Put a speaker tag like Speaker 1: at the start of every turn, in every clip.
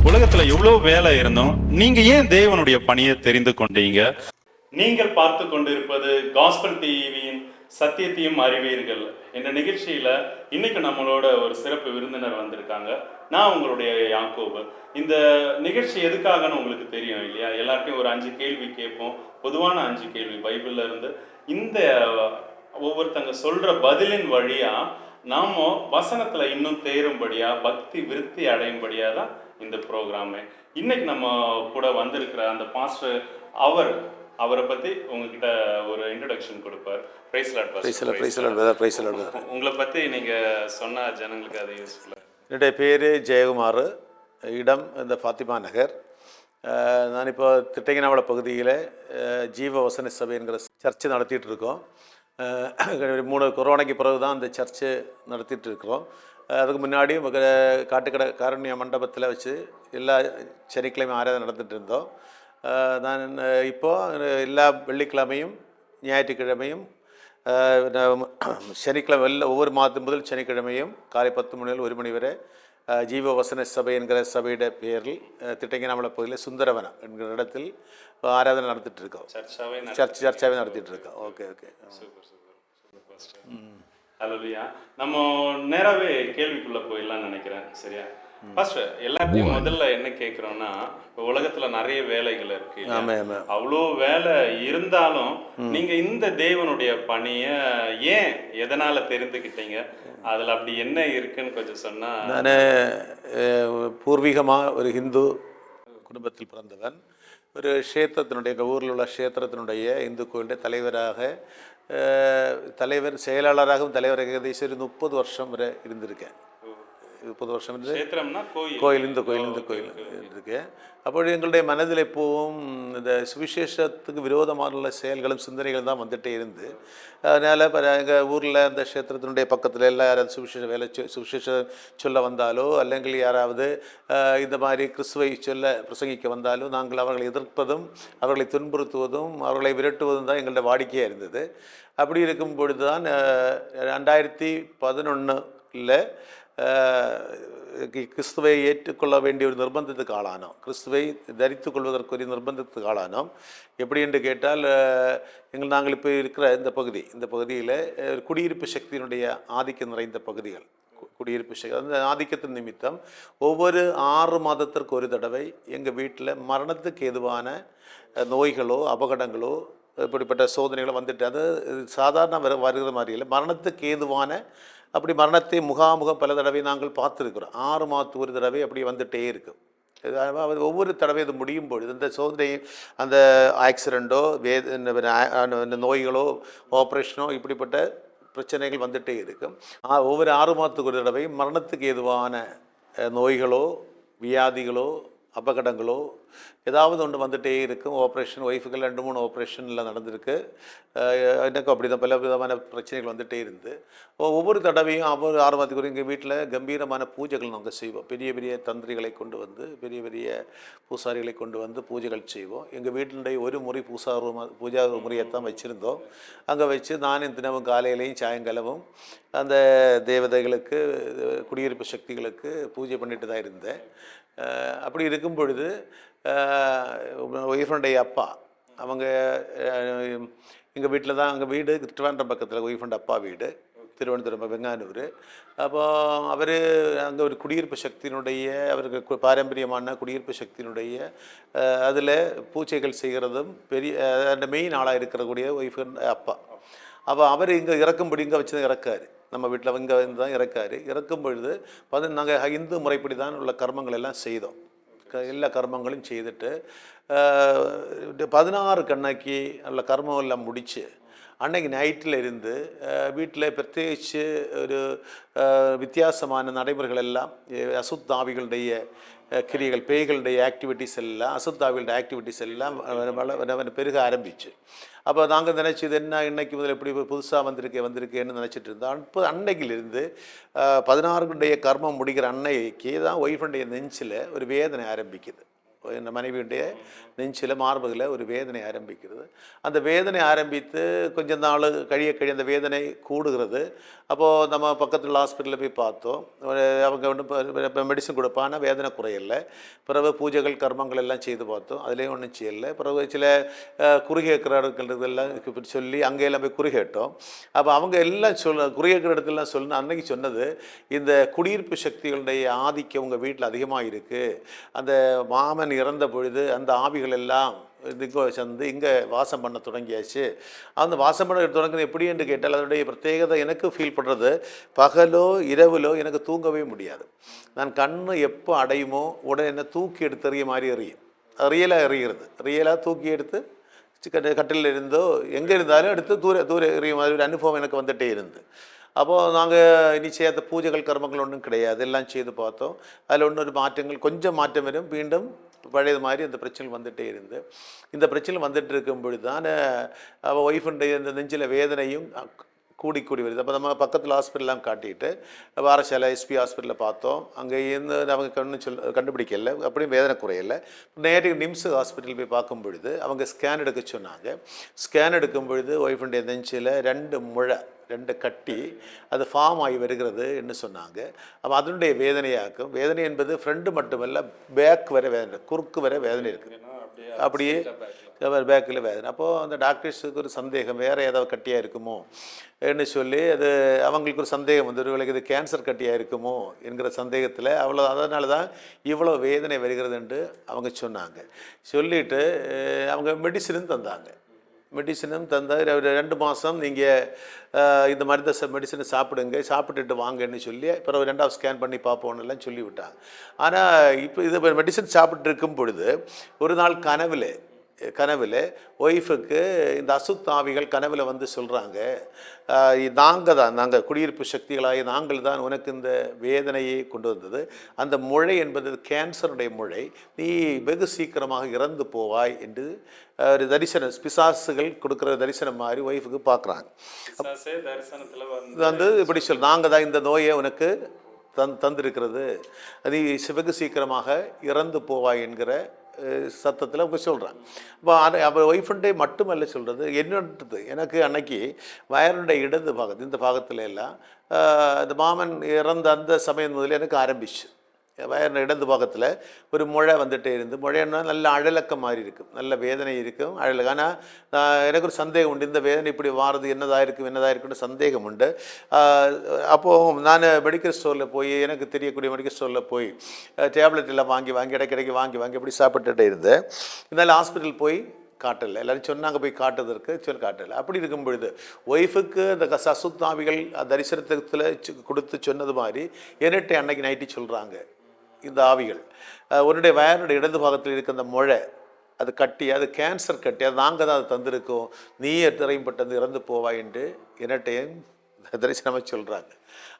Speaker 1: உலகத்துல எவ்வளவு வேலை இருந்தோம், நீங்க ஏன் தேவனுடைய பணியை தெரிந்து கொண்டீங்க? நீங்கள் பார்த்து கொண்டிருப்பது காஸ்பல் டிவியின் சத்தியத்தையும் அறிவீர்கள் என்ற நிகழ்ச்சியில இன்னைக்கு நம்மளோட ஒரு சிறப்பு விருந்தினர் வந்திருக்காங்க. நான் உங்களுடைய யாக்கோபு. இந்த நிகழ்ச்சி எதுக்காகன்னு உங்களுக்கு தெரியும் இல்லையா? எல்லார்ட்டையும் ஒரு 5 கேள்வி கேட்போம். பொதுவான 5 கேள்வி பைபிள்ல இருந்து. இந்த ஒவ்வொருத்தங்க சொல்ற பதிலின் வழியா நாம வசனத்துல இன்னும் தேரும்படியா, பக்தி விருத்தி அடையும்படியா தான் இந்த ப்ரோக்ராமு. இன்னைக்கு நம்ம கூட வந்திருக்கிற அந்த பாஸ்டர் அவரை பத்தி உங்ககிட்ட ஒரு இன்ட்ரோடக்ஷன் கொடுப்பார். உங்களை பத்தி நீங்க சொன்ன ஜனங்களுக்கு அது யூஸ்ஃபுல்லா.
Speaker 2: என்னுடைய பேர் ஜெயக்குமார், இடம் இந்த ஃபாத்திமா நகர். நான் இப்போ திட்டங்கனாவள பகுதியில் ஜீவ வசன சபை என்கிற சர்ச்சை நடத்திட்டு இருக்கோம். 3 கொரோனாக்கு பிறகு தான் அந்த சர்ச்சை நடத்திட்டு இருக்கிறோம். அதுக்கு முன்னாடி காட்டுக்கடை காருண்ய மண்டபத்தில் வச்சு எல்லா சனிக்கிழமையும் ஆராதனை நடந்துகிட்டு இருந்தோம். நான் இப்போது எல்லா வெள்ளிக்கிழமையும் ஞாயிற்றுக்கிழமையும் சனிக்கிழமை ஒவ்வொரு மாதம் முதல் சனிக்கிழமையும் காலை 10 மணி முதல் 1 மணி வரை ஜீவ வசன சபை என்கிற சபையோட பேரில் திட்டங்கனாமல பகுதியில் சுந்தரவனம் என்கிற இடத்தில் ஆராதனை நடத்திட்டு இருக்கோம். சர்ச்சாவே நடத்திட்டு இருக்கோம். ஓகே.
Speaker 1: ஹல்லேலூயா. நம்ம நேராவே கேள்விக்குள்ள போயிடலாம்னு நினைக்கிறேன். சரியா? ஃபர்ஸ்ட் எல்லாத்தையும் முதல்ல என்ன கேட்குறோம்னா, உலகத்துல நிறைய வேலைகள் இருக்கு. அவ்வளோ வேலை இருந்தாலும் நீங்க இந்த தேவனுடைய பணிய ஏன் எதனால தெரிந்துக்கிட்டீங்க? அதுல அப்படி என்ன இருக்குன்னு கொஞ்சம் சொன்னா.
Speaker 2: நான் பூர்வீகமாக ஒரு ஹிந்து குடும்பத்தில் பிறந்தவன். ஒரு க்ஷேத்திரத்தினுடைய எங்கள் ஊரில் உள்ள க்ஷேத்திரத்தினுடைய இந்து கோயிலுடைய செயலாளராகவும் தலைவராக ஏகദേശம் 30 வருஷம் வரை இருந்திருக்கேன். 30 வருஷம் கோயில் இருக்கேன். அப்பொழுது எங்களுடைய மனதில் எப்போவும் இந்த சுவிசேஷத்துக்கு விரோதமான செயல்களும் சிந்தனைகளும் தான் வந்துகிட்டே இருந்து, அதனால் எங்கள் ஊரில் அந்த க்ஷேத்திரத்தினுடைய பக்கத்தில் எல்லாம் யாராவது சுவிசேஷம் சொல்ல வந்தாலோ அல்லங்கள் யாராவது இந்த மாதிரி கிறிஸ்துவை பிரசங்கிக்க வந்தாலும் நாங்கள் அவர்களை எதிர்ப்பதும் அவர்களை துன்புறுத்துவதும் அவர்களை விரட்டுவதும் தான் எங்களுடைய வாடிக்கையாக இருந்தது. அப்படி இருக்கும் பொழுது தான் 2011 கிறிஸ்துவை ஏற்றுக்கொள்ள வேண்டிய ஒரு நிர்பந்தத்துக்கு ஆளானோம். கிறிஸ்துவை தரித்து கொள்வதற்குரிய நிர்பந்தத்துக்கு ஆளானோம். எப்படி என்று கேட்டால், நாங்கள் இப்போ இருக்கிற இந்த பகுதியில் குடியிருப்பு சக்தியினுடைய ஆதிக்கம் நிறைந்த பகுதிகள். குடியிருப்பு சக்தி அந்த ஆதிக்கத்தின் நிமித்தம் ஒவ்வொரு 6 மாதத்திற்கு ஒரு தடவை எங்கள் வீட்டில் மரணத்துக்கு ஏதுவான நோய்களோ அபகடங்களோ இப்படிப்பட்ட சோதனைகளோ வந்துட்டு, அது சாதாரண வருகிற மாதிரி இல்லை, மரணத்துக்கு ஏதுவான அப்படி மரணத்தை முகாமுகம் பல தடவை நாங்கள் பார்த்துருக்குறோம். 6 மாதத்துக்கு ஒரு தடவை அப்படி வந்துகிட்டே இருக்கும். ஒவ்வொரு தடவை இது முடியும் பொழுது இந்த சோதனை, அந்த ஆக்சிடெண்ட்டோ நோய்களோ ஆப்ரேஷனோ இப்படிப்பட்ட பிரச்சனைகள் வந்துகிட்டே இருக்கும். ஒவ்வொரு 6 மாதத்துக்கு ஒரு தடவை மரணத்துக்கு ஏதுவான நோய்களோ வியாதிகளோ அபகடங்களோ ஏதாவது ஒன்று வந்துகிட்டே இருக்கும். ஆப்ரேஷன் ஒய்ஃபுகள் 2-3 ஆப்ரேஷனில் நடந்திருக்கு. எனக்கும் அப்படி தான் பல விதமான பிரச்சனைகள் வந்துகிட்டே இருந்து ஒவ்வொரு தடவையும் ஒவ்வொரு 6 மாதத்துக்கு எங்கள் வீட்டில் கம்பீரமான பூஜைகள் நாங்கள் செய்வோம். பெரிய பெரிய தந்திரிகளை கொண்டு வந்து, பெரிய பெரிய பூசாரிகளை கொண்டு வந்து பூஜைகள் செய்வோம். எங்கள் வீட்டினுடைய ஒரு முறை பூஜா முறையைத்தான் வச்சுருந்தோம். அங்கே வச்சு நான் தினமும் காலையிலையும் சாயங்காலமும் அந்த தேவதைகளுக்கு, குடியிருப்பு சக்திகளுக்கு பூஜை பண்ணிட்டு தான் இருந்தேன். அப்படி இருக்கும் பொழுது ஒய்ஃபனுடைய அப்பா அவங்க எங்கள் வீட்டில் தான், அங்கே வீடு திருவனந்தபுரம் பக்கத்தில் ஒய்ஃபண்ட் அப்பா வீடு திருவனந்தபுரம் வெங்கானூர். அப்போ அவர் அங்கே ஒரு குடியிருப்பு சக்தியினுடைய, அவருக்கு பாரம்பரியமான குடியிருப்பு சக்தியினுடைய அதில் பூஜைகள் செய்கிறதும் பெரிய அந்த மெயின் ஆளாக இருக்கக்கூடிய ஒய்ஃபண்ட் அப்பா. அப்போ அவர் இங்கே இறக்கும்படி இங்கே வச்சு தான் இறக்காரு. நம்ம வீட்டில் இங்கே வந்து தான் இறக்காரு. இறக்கும் பொழுது நாங்கள் இந்து முறைப்படி தான் உள்ள கர்மங்கள் எல்லாம் செய்தோம். எல்லா கர்மங்களும் செய்துட்டு 16 கண்ணாக்கி உள்ள கர்மம் எல்லாம் முடித்து அன்னைக்கு நைட்டில் இருந்து வீட்டில் பிரத்யேகிச்சு ஒரு வித்தியாசமான நடைமுறைகள் எல்லாம், அசுத்தாவிகளுடைய கிரியைகள், பேய்களுடைய ஆக்டிவிட்டிஸ் எல்லாம், அசுத்தாவிகளுடைய ஆக்டிவிட்டிஸ் எல்லாம் பெருக ஆரம்பிச்சு. அப்போ நாங்கள் நினச்சது என்ன, இன்னைக்கு முதல் எப்படி புதுசாக வந்திருக்கேன்னு நினச்சிட்டு இருந்தோம். அன்னைக்கிலிருந்து 16 கர்மம் முடிக்கிற அன்னைக்கு தான் ஒய்ஃபுடைய நெஞ்சில் ஒரு வேதனை ஆரம்பிக்குது. என் மனைவியுடைய நெஞ்சில் மார்புகளில் ஒரு வேதனை ஆரம்பிக்கிறது. அந்த வேதனை ஆரம்பித்து கொஞ்ச நாள் கழிய அந்த வேதனை கூடுகிறது. அப்போது நம்ம பக்கத்தில் உள்ள ஹாஸ்பிட்டலில் போய் பார்த்தோம். அவங்க ஒன்றும் மெடிசன் கொடுப்பானா வேதனை குறையலை. பிறகு பூஜைகள் கர்மங்கள் எல்லாம் செய்து பார்த்தோம், அதுலேயும் ஒன்றும் செய்யலை. பிறகு சில குறுகிய எல்லாம் சொல்லி அங்கெல்லாம் போய் குறுகேட்டோம். அப்போ அவங்க எல்லாம் குறுகிய இடத்துலாம் சொல்லணும். அன்னைக்கு சொன்னது, இந்த குடியிருப்பு சக்திகளுடைய ஆதிக்கம் உங்கள் வீட்டில் அதிகமாக இருக்குது. அந்த மாமன் இறந்த பொழுது அந்த ஆவிகள் எல்லாம் இங்கே சேர்ந்து இங்கே வாசம் பண்ண தொடங்கியாச்சு. அந்த வாசம் பண்ண தொடங்குறது எப்படி என்று கேட்டால் அதனுடைய பிரத்யேகதை எனக்கு ஃபீல் பண்ணுறது, பகலோ இரவுலோ எனக்கு தூங்கவே முடியாது. நான் கண்ணு எப்போ அடையுமோ உடனே என்ன தூக்கி எடுத்து எறிய மாதிரி எறியும். ரியலாக எறிகிறது, ரியலாக தூக்கி எடுத்து கட்டில் இருந்தோ எங்கே இருந்தாலும் எடுத்து தூர எறிய மாதிரி ஒரு அனுபவம் எனக்கு வந்துகிட்டே இருந்து. அப்போது நாங்கள் நிச்சயத்த பூஜைகள் கர்மங்கள் ஒன்றும் கிடையாது, எல்லாம் செய்து பார்த்தோம். அதில் ஒன்று மாற்றங்கள் கொஞ்சம் மாற்றம் வரும், மீண்டும் பழையது மாதிரி அந்த பிரச்சனை வந்துகிட்டே இருந்து. இந்த பிரச்சனை வந்துட்டு இருக்கும் பொழுது தான் அவள் ஒய்ஃபுடைய இந்த நெஞ்சில் வேதனையும் கூடி வருது. அப்போ நம்ம பக்கத்தில் ஹாஸ்பிட்டல்லாம் காட்டிட்டு வாரசாலை எஸ்பி ஹாஸ்பிட்டலில் பார்த்தோம். அங்கே இருந்து அவங்க கண்டுபிடிக்கல, அப்படியும் வேதனை குறையலை. நேற்றுக்கு நிம்ஸ் ஹாஸ்பிட்டல் போய் பார்க்கும் பொழுது அவங்க ஸ்கேன் எடுக்க சொன்னாங்க. ஸ்கேன் எடுக்கும் பொழுது ஒய்ஃபுடைய நெஞ்சில் 2 முழை 2 கட்டி அது ஃபார்ம் ஆகி வருகிறது என்று சொன்னாங்க. அப்போ அதனுடைய வேதனையாக்கும். வேதனை என்பது ஃப்ரெண்டு மட்டுமல்ல, பேக் வர வேதனை, குறுக்கு வர வேதனை இருக்குது. அப்படியே பேக்கில் வேதனை. அப்போது அந்த டாக்டர்ஸுக்கு ஒரு சந்தேகம், வேறு ஏதாவது கட்டியாக இருக்குமோ என்று சொல்லி அது அவங்களுக்கு ஒரு சந்தேகம் வந்து, ஒருவேளைக்கு இது கேன்சர் கட்டியாக இருக்குமோ என்கிற சந்தேகத்தில் அதனால தான் இவ்வளோ வேதனை வருகிறது என்று அவங்க சொன்னாங்க. சொல்லிவிட்டு அவங்க மெடிசினும் தந்தாங்க. மெடிசனும் தந்த 2 மாதம் நீங்கள் இந்த மெடிசனை சாப்பிட்டுட்டு வாங்கன்னு சொல்லி பிறகு 2வது ஸ்கேன் பண்ணி பார்ப்போன்னெல்லாம் சொல்லிவிட்டாங்க. ஆனால் இப்போ இது மெடிசன் சாப்பிட்டு இருக்கும் பொழுது ஒரு நாள் கனவில் ஒய்ஃபுக்கு இந்த அசுத்தாவிகள் கனவில் வந்து சொல்கிறாங்க, நாங்கள் குடியிருப்பு சக்திகளாகி நாங்கள் தான் உனக்கு இந்த வேதனையை கொண்டு வந்தது. அந்த முழை என்பது கேன்சருடைய முழை, நீ வெகு சீக்கிரமாக இறந்து போவாய் என்று ஒரு தரிசனம், பிசாசுகள் கொடுக்குற தரிசனம் மாதிரி ஒய்ஃபுக்கு பார்க்குறாங்க. வந்து இப்படி நாங்கள் தான் இந்த நோயை உனக்கு தந்திருக்கிறது, நீ வெகு சீக்கிரமாக இறந்து போவாய் என்கிற சத்தத்தில் அவங்க சொல்கிறாங்க. அப்போ ஒய்ஃபுண்டே மட்டுமல்ல சொல்கிறது, என்னன்றது எனக்கு அன்னைக்கு வயருடைய இடது பாகத்து இந்த பாகத்துல எல்லாம் இந்த மாமன் இறந்த அந்த சமயம் முதல்ல எனக்கு ஆரம்பிச்சு. வயர் இடது பாகத்தில் ஒரு முழை வந்துகிட்டே இருந்து, முழைன்னா நல்ல அழலக்கம் மாதிரி இருக்கும், நல்ல வேதனை இருக்கும், அழலக்கம். ஆனால் எனக்கு ஒரு சந்தேகம் உண்டு, இந்த வேதனை இப்படி வாரது என்னதாக இருக்குன்னு சந்தேகம் உண்டு. அப்போது நான் மெடிக்கல் ஸ்டோரில் போய், எனக்கு தெரியக்கூடிய மெடிக்கல் ஸ்டோரில் போய் டேப்லெட் எல்லாம் வாங்கி இடைக்கிடைக்கு வாங்கி அப்படி சாப்பிட்டுட்டே இருந்தேன். இருந்தாலும் ஹாஸ்பிட்டல் போய் காட்டலை. எல்லோரும் சொன்னாங்க போய் காட்டுறதுக்கு, காட்டலை. அப்படி இருக்கும் பொழுது ஒய்ஃபுக்கு அந்த அசுத்தாவிகள் தரிசனத்தில் கொடுத்து சொன்னது மாதிரி என்னட்டே அன்னைக்கு நைட்டு சொல்கிறாங்க, இந்த ஆவிகள் உன்னுடைய வயனுடைய இடது பாகத்தில் இருக்க அந்த முழை அது கட்டி, அது கேன்சர் கட்டி, அது நாங்கள் தான் அதை தந்திருக்கோம், நீ திரைப்பட்டது இறந்து போவாய் என்று என்னட்டையும் தரிசனமாக சொல்கிறாங்க.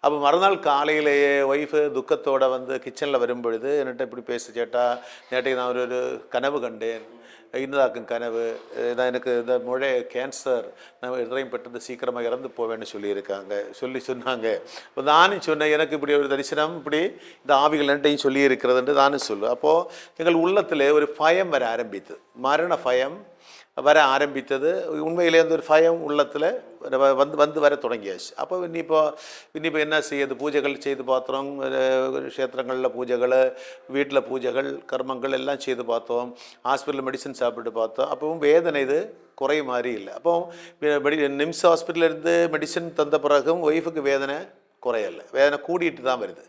Speaker 2: அப்போ மறுநாள் காலையிலேயே ஒய்ஃபு துக்கத்தோடு வந்து கிச்சனில் வரும்பொழுது என்னட்ட இப்படி பேச சேட்டா, நேற்றைக்கு நான் ஒரு கனவு கண்டேன், இன்னதாக்கும் கனவு தான், எனக்கு இந்த முழை கேன்சர், நான் இதயம் பெற்றது சீக்கிரமாக இறந்து போவேன்னு சொன்னாங்க. இப்போ நானும் சொன்னேன், எனக்கு இப்படி ஒரு தரிசனம், இப்படி இந்த ஆவிகள் என்கிட்டையும் சொல்லி இருக்கிறதுன்ட்டு நானும் சொல்லுவேன். அப்போது எங்கள் உள்ளத்தில் ஒரு பயம் வர ஆரம்பித்தது, மரண பயம் வர ஆரம்பித்தது. உண்மையிலே அந்த ஒரு பயம் உள்ளத்தில் வந்து வர தொடங்கியாச்சு. அப்போ இன்னிப்போ என்ன செய்யுது, பூஜைகள் செய்து பார்த்தோம், க்ஷேத்திரங்களில் பூஜைகள், வீட்டில் பூஜைகள் கர்மங்கள் எல்லாம் செய்து பார்த்தோம், ஹாஸ்பிட்டலில் மெடிசன் சாப்பிட்டு பார்த்தோம். அப்பவும் வேதனை இது குறை மாதிரி இல்லை. அப்போ நிம்ஸ் ஹாஸ்பிட்டலிருந்து மெடிசன் தந்த பிறகும் ஒய்ஃபுக்கு வேதனை குறையலை, வேதனை கூடிட்டு தான் வருது,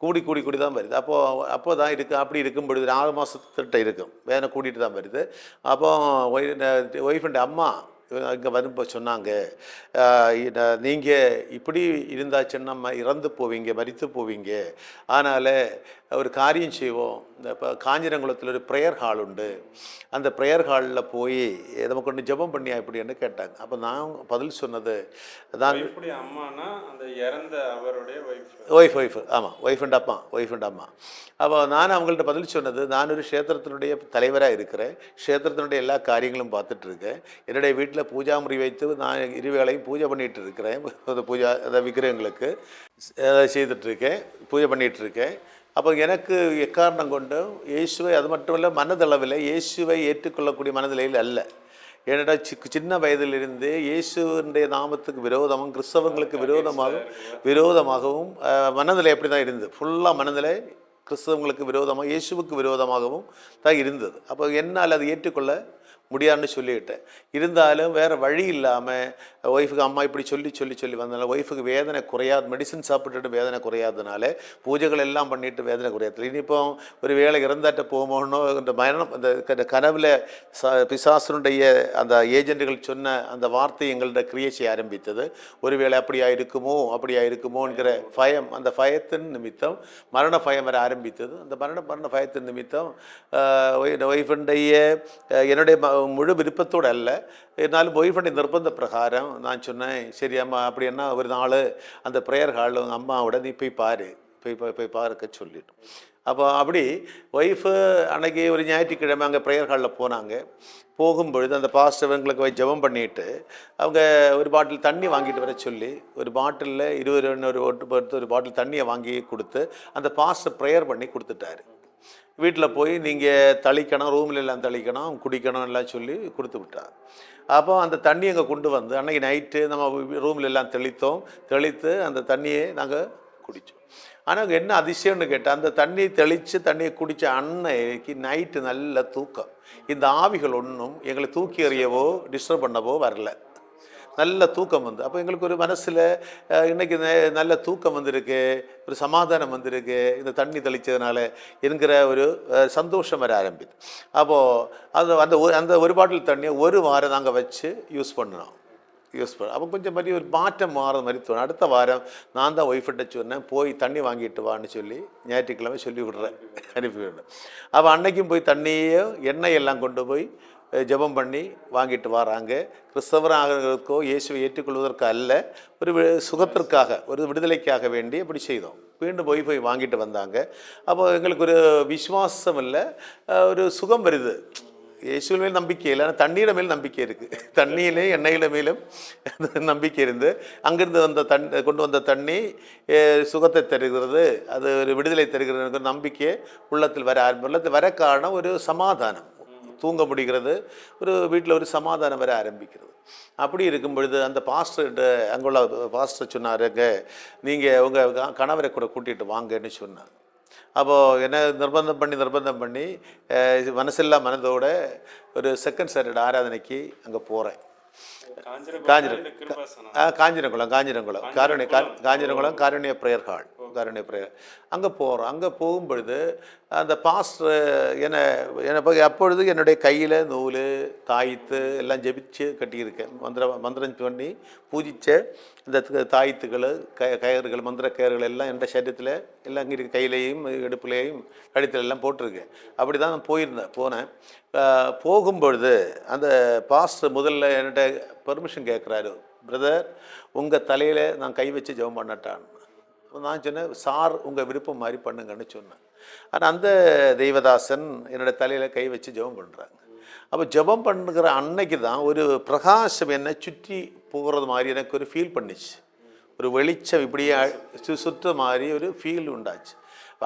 Speaker 2: கூடி தான் வருது. அப்போ தான் இருக்குது. அப்படி இருக்கும் பொழுது 4 மாதத்திட்ட இருக்கும், வேதனை கூட்டிகிட்டு தான் வருது. அப்போ ஒய்ஃபுண்ட அம்மா இங்கே வரும்போது சொன்னாங்க, நீங்கள் இப்படி இருந்தாச்சுன்னா இறந்து போவீங்க, மரித்து போவீங்க, அதனால் ஒரு காரியம் செய்வோம், இப்போ காஞ்சிரங்குளத்தில் ஒரு ப்ரேயர் ஹால் உண்டு, அந்த ப்ரேயர் ஹாலில் போய் நமக்கு ஒன்று ஜெபம் பண்ணியா இப்படின்னு கேட்டாங்க. அப்போ நான் பதில் சொன்னது தான்,
Speaker 1: அம்மானா அந்த இறந்த அவருடைய
Speaker 2: ஒய்ஃப் ஆமாம், ஒய்ஃப் அண்ட் அம்மா. அப்போ நான் அவங்கள்ட்ட பதில் சொன்னது, நான் ஒரு க்ஷேத்திரத்தினுடைய தலைவராக இருக்கிறேன், க்ஷேத்திரத்தினுடைய எல்லா காரியங்களும் பார்த்துட்ருக்கேன், என்னுடைய வீட்டில் பூஜா முறை வைத்து நான் இருவேளையும் பூஜை பண்ணிகிட்டு இருக்கிறேன், அந்த விக்கிரகங்களுக்கு செய்துட்ருக்கேன், பூஜை பண்ணிகிட்ருக்கேன். அப்போ எனக்கு எக்காரணம் கொண்டும் இயேசுவை, அது மட்டுமல்ல மனதளவில் இயேசுவை ஏற்றுக்கொள்ளக்கூடிய மனநிலையில் அல்ல. ஏன்னா சின்ன வயதிலிருந்து இயேசுடைய நாமத்துக்கு விரோதமும் கிறிஸ்தவங்களுக்கு விரோதமாகவும் மனநிலை அப்படி தான் இருந்தது. ஃபுல்லாக மனநிலை கிறிஸ்தவங்களுக்கு விரோதமாக, இயேசுவுக்கு விரோதமாகவும் தான் இருந்தது. அப்போ என்னால் அதை ஏற்றுக்கொள்ள முடியாதுன்னு சொல்லிவிட்டேன். இருந்தாலும் வேறு வழி இல்லாமல் ஒய்ஃபுக்கு அம்மா இப்படி சொல்லி வந்தனால ஒய்ஃபுக்கு வேதனை குறையாது, மெடிசன் சாப்பிட்டுட்டு வேதனை குறையாதனால பூஜைகள் எல்லாம் பண்ணிட்டு வேதனை குறையாது. இனிப்போ ஒரு வேளை இறந்தாட்ட போகணும்னோ இந்த மரணம், அந்த கனவில் பிசாசனுடைய அந்த ஏஜென்ட்டுகள் சொன்ன அந்த வார்த்தை எங்கள்கிட்ட கிரியை செய்ய ஆரம்பித்தது. ஒருவேளை அப்படியா இருக்குமோங்கிற பயம், அந்த பயத்தின் நிமித்தம் மரண பயம் வர ஆரம்பித்தது. அந்த மரண பயத்தின் நிமித்தம் ஒய்ஃபுடைய என்னுடைய முழு விருப்பத்தோடு அல்ல, இருந்தாலும் ஒய்ஃபுடைய நிர்பந்த பிரகாரம் நான் சொன்னேன், சரி அம்மா அப்படி என்ன ஒரு நாள் அந்த ப்ரேயர் ஹாலில் அம்மாவோட நீ போய் பார்க்க சொல்லிட்டோம். அப்போ அப்படி ஒய்ஃபு அன்னைக்கு ஒரு ஞாயிற்றுக்கிழமை அங்கே ப்ரேயர் ஹாலில் போனாங்க. போகும்பொழுது அந்த பாஸ்டர் எங்களுக்கு ஜெபம் பண்ணிவிட்டு அவங்க ஒரு பாட்டில் தண்ணி வாங்கிட்டு வர சொல்லி ஒரு பாட்டிலில் 20 ஒரு பாட்டில் தண்ணியை வாங்கி கொடுத்து அந்த பாஸ்டர் ப்ரேயர் பண்ணி கொடுத்துட்டாரு. வீட்டில் போய் நீங்கள் தளிக்கணும், ரூமில் எல்லாம் தளிக்கணும், குடிக்கணும் எல்லாம் சொல்லி கொடுத்து விட்டார். அப்போ அந்த தண்ணி அங்கே கொண்டு வந்து அன்றைக்கி நைட்டு நம்ம ரூமில் எல்லாம் தெளித்து அந்த தண்ணியை நாங்கள் குடித்தோம். ஆனால் அங்கே என்ன அதிசயம்னு கேட்டால், அந்த தண்ணியை தண்ணியை குடித்த அன்னைக்கு நைட்டு நல்ல தூக்கம். இந்த ஆவிகள் ஒன்றும் எங்களை தூக்கி எறியவோ டிஸ்டர்ப் பண்ணவோ வரல, நல்ல தூக்கம் வந்து. அப்போ எங்களுக்கு ஒரு மனசில் இன்றைக்கி நல்ல தூக்கம் வந்திருக்கு, ஒரு சமாதானம் வந்திருக்கு இந்த தண்ணி தெளித்ததுனால என்கிற ஒரு சந்தோஷம் வர ஆரம்பிது. அப்போது அந்த ஒரு பாட்டில் தண்ணியை ஒரு வாரம் நாங்கள் வச்சு யூஸ் பண்ணோம். அப்போ கொஞ்சம் மாதிரி ஒரு மாற்றம் மாறுற மாதிரி தோணும். அடுத்த வாரம் நான் தான் ஒய்ஃபிட்ட சொன்னேன், போய் தண்ணி வாங்கிட்டு வான்னு சொல்லி ஞாயிற்றுக்கிழமை சொல்லி விடுறேன், அனுப்பிவிடுறேன். அப்போ அன்னைக்கும் போய் தண்ணியையும் எண்ணெயெல்லாம் கொண்டு போய் ஜெபம் பண்ணி வாங்கிட்டு வராங்க. கிறிஸ்தவராகிறதுக்கோ இயேசுவை ஏற்றுக்கொள்வதற்கு அல்ல, ஒரு சுகத்திற்காக, ஒரு விடுதலைக்காக வேண்டி அப்படி செய்தோம். மீண்டும் போய் வாங்கிட்டு வந்தாங்க. அப்போ எங்களுக்கு ஒரு விசுவாசம் இல்லை, ஒரு சுகம் வருது. இயேசுவின் மேல் நம்பிக்கை இல்லை, ஆனால் தண்ணீர மேல் நம்பிக்கை இருக்குது. தண்ணியிலே எண்ணெயில மேலும் நம்பிக்கை இருந்து அங்கிருந்து கொண்டு வந்த தண்ணி சுகத்தை தருகிறது, அது ஒரு விடுதலை தருகிறது நம்பிக்கை உள்ளத்தில் வர காரணம் ஒரு சமாதானம், தூங்க முடிகிறது, ஒரு வீட்டில் ஒரு சமாதானம் வர ஆரம்பிக்கிறது. அப்படி இருக்கும் பொழுது அந்த பாஸ்டர்கிட்ட அங்குள்ள பாஸ்டர் சொன்னாருங்க, நீங்கள் உங்கள் கணவரை கூட கூட்டிகிட்டு வாங்கன்னு சொன்னார். அப்போது என்ன நிர்பந்தம் பண்ணி மனசில்லா மனதோட ஒரு செகண்ட் சாட்டர்டே ஆராதனைக்கு அங்கே போகிறேன். காஞ்சிரங்குளம் காருண்ய ப்ரேயர் ஹால், காருண்ய ப்ரேயர் அங்கே போகிறோம். அங்கே போகும்பொழுது அந்த பாஸ்டர் அப்பொழுது என்னுடைய கையில் நூல் தாயத்து எல்லாம் ஜெபிச்சு கட்டியிருக்கேன். மந்திரம் பண்ணி பூஜித்த இந்த தாயத்துகள் கயிறுகள் மந்திர கயிறுகள் எல்லாம் என் சரீரத்தில் எல்லாம் அங்கே இருக்க, கையிலையும் இடுப்புலையும் கழுத்தில் எல்லாம் போட்டிருக்கேன். அப்படி தான் நான் போனேன். போகும்பொழுது அந்த பாஸ்டர் முதல்ல என்கிட்ட பெர்மிஷன் கேட்குறாரு, பிரதர் உங்கள் தலையில் நான் கை வச்சு ஜெபம் பண்ணட்டான். நான் சொன்னேன், சார் உங்கள் விருப்பம் மாதிரி பண்ணுங்கன்னு சொன்னேன். ஆனால் அந்த தெய்வதாசன் என்னோடய தலையில் கை வச்சு ஜெபம் பண்ணுறாங்க. அப்போ ஜெபம் பண்ணுகிற அன்னைக்கு தான் ஒரு பிரகாசம் என்னை சுற்றி போகிறது மாதிரி எனக்கு ஒரு ஃபீல் பண்ணிச்சு. ஒரு வெளிச்சம் இப்படியே சுற்ற மாதிரி ஒரு ஃபீல் உண்டாச்சு.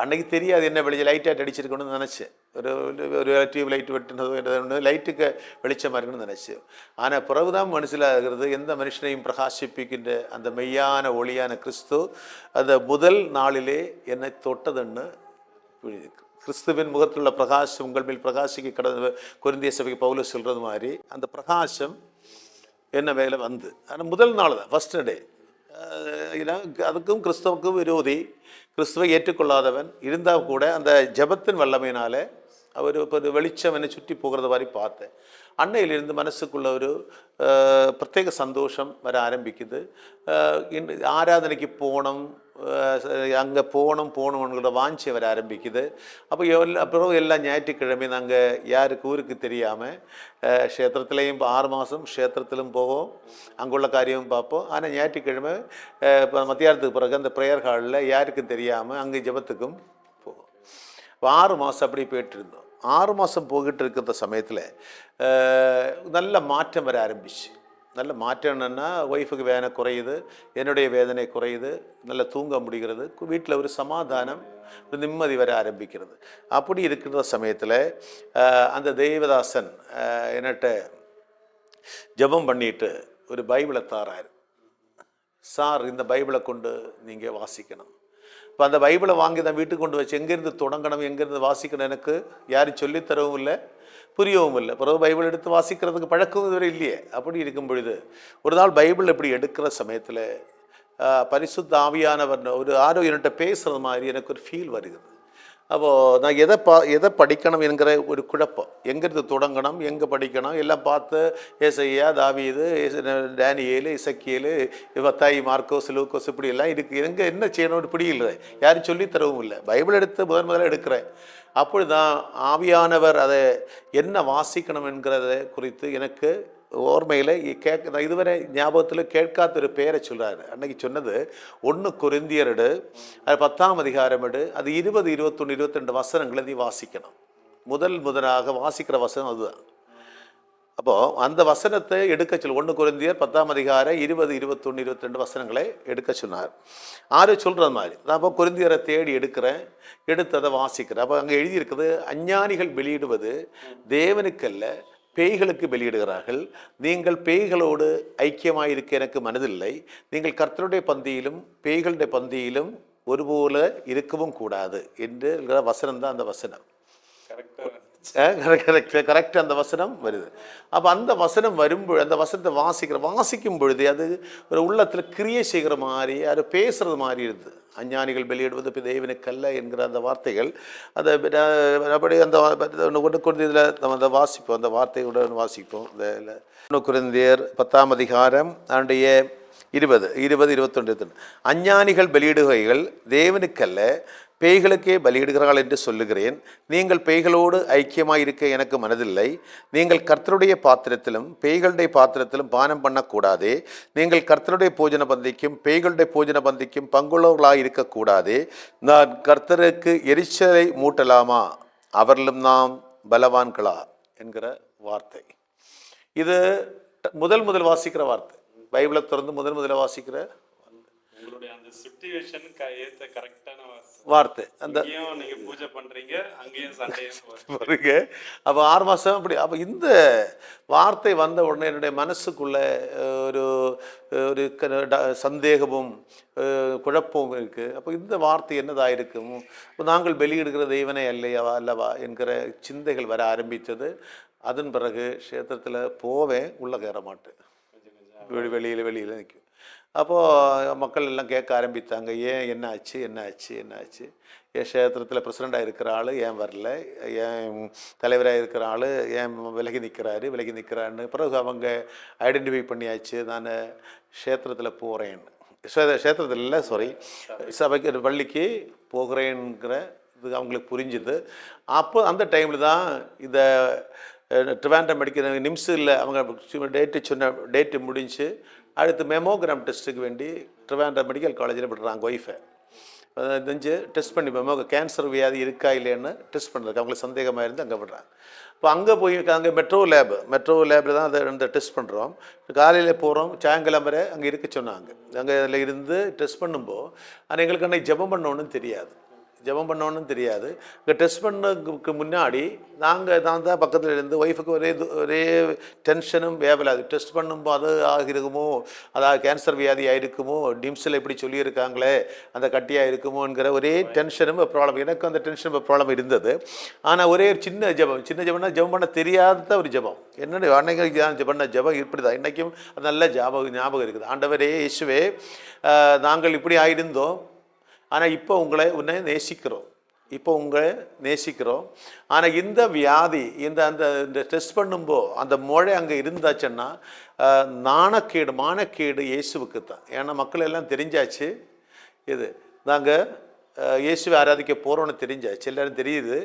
Speaker 2: அன்றைக்கி தெரியாது என்ன வெளிச்சம், லைட்டாக அடிச்சிருக்கணும்னு நினச்சேன். ஒரு டியூப் லைட் வெட்டினதோ லைட்டுக்கு வெளிச்சமாக இருக்குன்னு நினச்சேன். ஆனால் பிறகுதான் மனசிலாகிறது, எந்த மனுஷனையும் பிரகாசிப்பிக்கின்ற அந்த மெய்யான ஒளியான கிறிஸ்து அந்த முதல் நாளிலே என்னை தொட்டதுன்னு கிறிஸ்துவின் முகத்தில் உள்ள பிரகாசம் உங்கள் மேல் பிரகாசிக்க கடந்த கொரிந்திய சபைக்கு பவுல் சொல்கிறது மாதிரி அந்த பிரகாசம் என்ன வேலை வந்து. ஆனால் முதல் நாள் தான், ஃபஸ்ட் டே. அதுக்கும் கிறிஸ்தவுக்கும் விரோதி, கிறிஸ்துவை ஏற்றுக்கொள்ளாதவன் இருந்தால் கூட அந்த ஜபத்தின் வல்லமையினால அவர் இப்போ ஒரு வெளிச்சம் என்னை சுற்றி போகிறத மாதிரி பார்த்தேன். அன்னையிலிருந்து மனசுக்குள்ள ஒரு பிரத்யேக சந்தோஷம் வர ஆரம்பிக்குது. ஆராதனைக்கு அங்கே போகணுங்கிற வாஞ்சி வர ஆரம்பிக்குது. அப்போ அப்புறம் எல்லா ஞாயிற்றுக்கிழமையும் நாங்கள் யாருக்கு ஊருக்கு தெரியாமல் க்ஷேத்திரத்துலேயும் 6 மாதம் க்ஷேத்திரத்திலும் போவோம், அங்குள்ள காரியமும் பார்ப்போம். ஆனால் ஞாயிற்றுக்கிழமை இப்போ மத்தியானத்துக்கு பிறகு அந்த ப்ரேயர் ஹாலில் யாருக்கும் தெரியாமல் அங்கே ஜபத்துக்கும் போவோம். 6 மாதம் அப்படி போயிட்டு இருந்தோம். 6 மாதம் போய்கிட்டு இருக்கிற சமயத்தில் நல்ல மாற்றம் வர ஆரம்பிச்சு. நல்ல மாற்றம் என்னென்னா ஒய்ஃபுக்கு வேதனை குறையுது, என்னுடைய வேதனை குறையுது, நல்லா தூங்க முடிகிறது, வீட்டில் ஒரு சமாதானம், ஒரு நிம்மதி வர ஆரம்பிக்கிறது. அப்படி இருக்கிற சமயத்தில் அந்த தேவதாசன் என்னட்ட ஜெபம் பண்ணிட்டு ஒரு பைபிளை தாரார். சார், இந்த பைபிளை கொண்டு நீங்கள் வாசிக்கணும். இப்போ அந்த பைபிளை வாங்கி தான் வீட்டுக்கு கொண்டு வச்சு எங்கேருந்து தொடங்கணும், எங்கேருந்து வாசிக்கணும் எனக்கு யாரும் சொல்லித்தரவும் இல்லை, புரியவும் இல்லை. பிறகு பைபிள் எடுத்து வாசிக்கிறதுக்கு பழக்கம் இதுவரை இல்லையே. அப்படி இருக்கும் பொழுது ஒரு நாள் பைபிள் இப்படி எடுக்கிற சமயத்தில் பரிசுத்த ஆவியானவர் ஒரு ஆரோ என்கிட்ட பேசுகிறது மாதிரி எனக்கு ஒரு ஃபீல் வருகிறது. அப்போது நான் எதை படிக்கணும் என்கிற ஒரு குழப்பம், எங்கேருந்து தொடங்கணும், எங்கே படிக்கணும் எல்லாம் பார்த்து ஏசையா, தாவீது, டேனியேலு, இசக்கியேலு, மத்தாயி, மார்க்கோஸ், லூக்கோஸ் இப்படி எல்லாம் இருக்குது. எங்கே என்ன செய்யணும்னு இப்படி இல்லை, யாரும் சொல்லித்தரவும் இல்லை. பைபிள் எடுத்து முதல்ல எடுக்கிறேன். அப்பொழுது தான் ஆவியானவர் அதை என்ன வாசிக்கணும் என்கிறத குறித்து எனக்கு ஓர்மையில் நான் இதுவரை ஞாபகத்தில் கேட்காத ஒரு பேரை சொல்கிறாரு. அன்னைக்கு சொன்னது 1 கொரிந்தியர் அது 10ஆம் அதிகாரம் அது 20, 21, 22 வசனங்களை நீ வாசிக்கணும். முதலாக வாசிக்கிற வசனம் அதுதான். அப்போது அந்த வசனத்தை எடுக்க சொல்ல 1 கொரிந்தியர் 10ஆம் அதிகாரம் 20, 21, 22 வசனங்களை எடுக்க சொன்னார். ஆறு சொல்கிற மாதிரி நான் அப்போ கொரிந்தியரை தேடி எடுக்கிறேன், எடுத்து அதை வாசிக்கிறேன். அப்போ அங்கே எழுதியிருக்குது, அஞ்ஞானிகள் வெளியிடுவது தேவனுக்கல்ல பேய்களுக்கு வெளியிடுகிறார்கள். நீங்கள் பேய்களோடு ஐக்கியமாயிருக்க எனக்கு மனதில்லை. நீங்கள் கர்த்தருடைய பந்தியிலும் பேய்களுடைய பந்தியிலும் ஒருபோல இருக்கவும் கூடாது என்று வசனம் தான் அந்த வசனம். கரெக்டாக அந்த வசனம் வருது. அப்போ அந்த வசனம் வரும்பொழுது அந்த வசனத்தை வாசிக்கும் பொழுது அது ஒரு உள்ளத்தில் கிரியை செய்கிற மாதிரி, அது பேசுறது மாதிரி இருக்குது. அஞ்ஞானிகள் வெளியிடுவது தேவனுக்கல்ல என்கிற அந்த வார்த்தைகள் அதை அப்படி அந்த இதில் நம்ம அந்த வாசிப்போம், அந்த வார்த்தையுடன் வாசிப்போம். இந்த 1 கொரிந்தியர் 10ஆம் அதிகாரம் 20, 21. அஞ்ஞானிகள் வெளியிடுகைகள் தேவனுக்கல்ல பேய்களுக்கே பலியிடுகிறார்கள் என்று சொல்லுகிறேன். நீங்கள் பேய்களோடு ஐக்கியமாக இருக்க எனக்கு மனதில்லை. நீங்கள் கர்த்தருடைய பாத்திரத்திலும் பேய்களுடைய பாத்திரத்திலும் பானம் பண்ணக்கூடாதே. நீங்கள் கர்த்தருடைய போஜன பந்திக்கும் பேய்களுடைய போஜன பந்திக்கும் பங்குள்ளவர்களாக இருக்கக்கூடாதே. நான் கர்த்தருக்கு எரிச்சலை மூட்டலாமா, அவர்களும் நாம் பலவான்களா என்கிற வார்த்தை. இது முதல் வாசிக்கிற வார்த்தை. பைபிளை திறந்து முதல்ல வாசிக்கிற
Speaker 1: உங்களுடைய அந்த சிச்சுவேஷனுக்கு ஏத்த கரெக்டான
Speaker 2: வார்த்தை. அந்த
Speaker 1: நீங்க பூஜை பண்றீங்க, அங்கேயும் சண்டையும்
Speaker 2: வருங்க. அப்போ 6 மாதம் அப்படி. அப்போ இந்த வார்த்தை வந்த உடனே என்னுடைய மனசுக்குள்ள ஒரு ஒரு சந்தேகமும் குழப்பமும் இருக்குது. அப்போ இந்த வார்த்தை என்னதாக இருக்கும், நாங்கள் வெளியிடுகிற தெய்வனே அல்லவா என்கிற சிந்தைகள் வர ஆரம்பித்தது. அதன் பிறகு க்ஷேத்திரத்தில் போவேன், உள்ளே கேற மாட்டேன், வெளியில் நிற்கும். அப்போது மக்கள் எல்லாம் கேட்க ஆரம்பித்தாங்க, ஏன் என்ன ஆச்சு என் க்ஷேத்திரத்தில் பிரசிடண்டாக இருக்கிற ஆள் ஏன் வரல, ஏன் தலைவராக இருக்கிற ஆள் ஏன் விலகி நிற்கிறாருன்னு. பிறகு அவங்க ஐடென்டிஃபை பண்ணியாச்சு, நான் க்ஷேத்திரத்தில் போகிறேன்னு. க்ஷேத்திரத்தில் இல்லை, சபைக்கு பள்ளிக்கு போகிறேங்கிற இது அவங்களுக்கு புரிஞ்சுது. அப்போ அந்த டைமில் தான் இந்த ட்ரிவாண்ட்ரம் மெடிக்கல் நிம்ஸில் அவங்க டேட்டு முடிஞ்சு அடுத்து மெமோகிராம் டெஸ்ட்டுக்கு வேண்டி ட்ரிவாண்ட்ரம் மெடிக்கல் காலேஜில் விடுறாங்க ஒய்ஃபை. நெஞ்சு டெஸ்ட் பண்ணி கேன்சர் வியாதி இருக்கா இல்லைன்னு டெஸ்ட் பண்ணுறதுக்கு அவங்களுக்கு சந்தேகமாக இருந்து அங்கே விடுறாங்க. இப்போ அங்கே போய் அங்கே மெட்ரோ லேபில் தான் அதை இந்த டெஸ்ட் பண்ணுறோம். காலையில் போகிறோம், சாயங்காலம் வரை அங்கே இருக்க சொன்னாங்க. அங்கே அதில் இருந்து டெஸ்ட் பண்ணும்போது ஆனால் எங்களுக்கு அன்றைக்கி ஜெபம் பண்ணணுன்னு தெரியாது. இங்கே டெஸ்ட் பண்ணதுக்கு முன்னாடி நான் தான் பக்கத்தில் இருந்து ஒய்ஃபுக்கு ஒரே டென்ஷனும் வேவலாது. டெஸ்ட் பண்ணும்போது அது ஆகிருக்குமோ, அதாவது கேன்சர் வியாதி ஆகிருக்குமோ, டிம்ஸில் இப்படி சொல்லியிருக்காங்களே அந்த கட்டியாக இருக்குமோங்கிற ஒரே டென்ஷனும் ப்ராப்ளம். எனக்கு அந்த டென்ஷன் ப்ராப்ளம் இருந்தது. ஆனால் ஒரே சின்ன ஜெபம்னா ஜெபம் பண்ண தெரியாத ஒரு ஜெபம். என்னென்ன அன்னைக்கு பண்ண ஜெபம் இப்படி தான் இன்றைக்கும் நல்ல ஞாபகம் இருக்குது. ஆண்டவரே இயேசுவே, நாங்கள் இப்படி ஆகிருந்தோம், ஆனால் இப்போ உன்னை நேசிக்கிறோம். ஆனால் இந்த வியாதி இந்த டெஸ்ட் பண்ணும்போது அந்த மொழை அங்கே இருந்தாச்சுன்னா மானக்கேடு இயேசுவுக்கு தான். ஏன்னா மக்கள் எல்லாம் தெரிஞ்சாச்சு, இது நாங்கள் இயேசுவை ஆராதிக்க போகிறோன்னு தெரிஞ்சாச்சு, எல்லோரும் தெரியுது.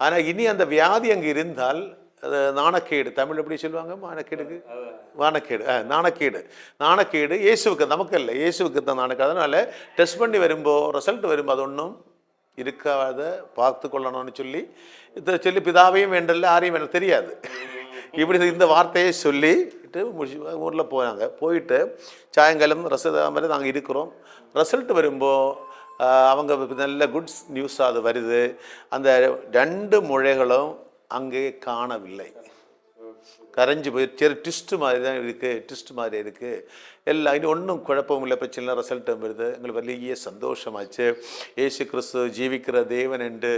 Speaker 2: ஆனால் இனி அந்த வியாதி அங்கே இருந்தால் அது நாணக்கேடு. தமிழ் எப்படி சொல்லுவாங்க, நாணக்கேடு இயேசுவுக்கு, நமக்கு இல்லை, இயேசுவுக்கு தான் நாணக்கேடு. அதனால் டெஸ்ட் பண்ணி ரிசல்ட் வரும்போது அது ஒன்றும் இருக்காத பார்த்து கொள்ளணும்னு சொல்லி பிதாவையும் வேண்டல, யாரையும் வேண்ட தெரியாது. இப்படி இந்த வார்த்தையை சொல்லிட்டு ஊரில் போனாங்க. போயிட்டு சாயங்காலம் மாதிரி நாங்கள் இருக்கிறோம். ரிசல்ட் வரும்போது அவங்க நல்ல குட்ஸ் நியூஸாக அது வருது. அந்த 2 முழைகளும் அங்கே காணவில்லை, கரைஞ்சி போய் ட்விஸ்ட் மாதிரி தான் இருக்குது, ட்விஸ்ட் மாதிரி இருக்குது. எல்லாம் இன்னும் ஒன்றும் குழப்பம் இல்லை, பிரச்சனை இல்லை, ரிசல்ட்டும் வருது. எங்களுக்கு വലിய சந்தோஷமாச்சு. இயேசு கிறிஸ்து ஜீவிக்கிற தேவன் என்று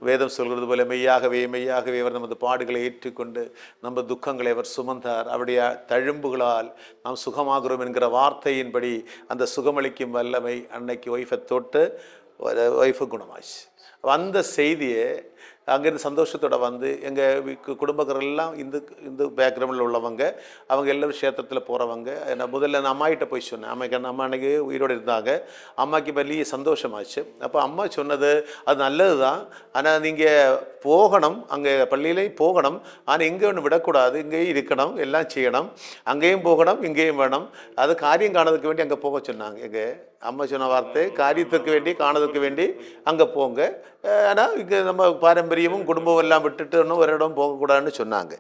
Speaker 2: வேதம் சொல்கிறது போல மெய்யாகவே மெய்யாகவே அவர் நமது பாடுகளை ஏற்றுக்கொண்டு நம்ம துக்கங்களை அவர் சுமந்தார், அவருடைய தழும்புகளால் நாம் சுகமாகிறோம் என்கிற வார்த்தையின்படி அந்த சுகமளிக்கும் வல்லமை அன்னைக்கு ஒய்ஃபை தொட்டு ஒய்ஃபு குணமாச்சு. அந்த செய்தியை அங்கேருந்து சந்தோஷத்தோடு வந்து எங்கள் குடும்பக்காரெல்லாம் இந்து பேக்ரவுண்டில் உள்ளவங்க, அவங்க எல்லோரும் க்ஷேத்திரத்தில் போகிறவங்க. நான் முதல்ல நான் அம்மாகிட்ட போய் சொன்னேன். அம்மா அன்றைக்கி உயிரோடு இருந்தாங்க. அம்மாவுக்கு വലിய சந்தோஷமாச்சு. அப்போ அம்மா சொன்னது, அது நல்லது தான், ஆனால் நீங்கள் போகணும், அங்கே பள்ளியிலையும் போகணும், ஆனால் இங்கே ஒன்று விடக்கூடாது, இங்கேயும் இருக்கணும், எல்லாம் செய்யணும், அங்கேயும் போகணும் இங்கேயும் வேணும், அது காரியம் காணதுக்கு வேண்டி அங்கே போக சொன்னாங்க. எங்கள் அம்மா சொன்ன வார்த்தை, காரியத்துக்கு வேண்டி காணதுக்கு வேண்டி அங்கே போங்க, ஆனால் இங்கே நம்ம பாரம்பரியமும் குடும்பம் எல்லாம் விட்டுட்டு இன்னும் ஒரு இடம் போகக்கூடாதுன்னு சொன்னாங்க.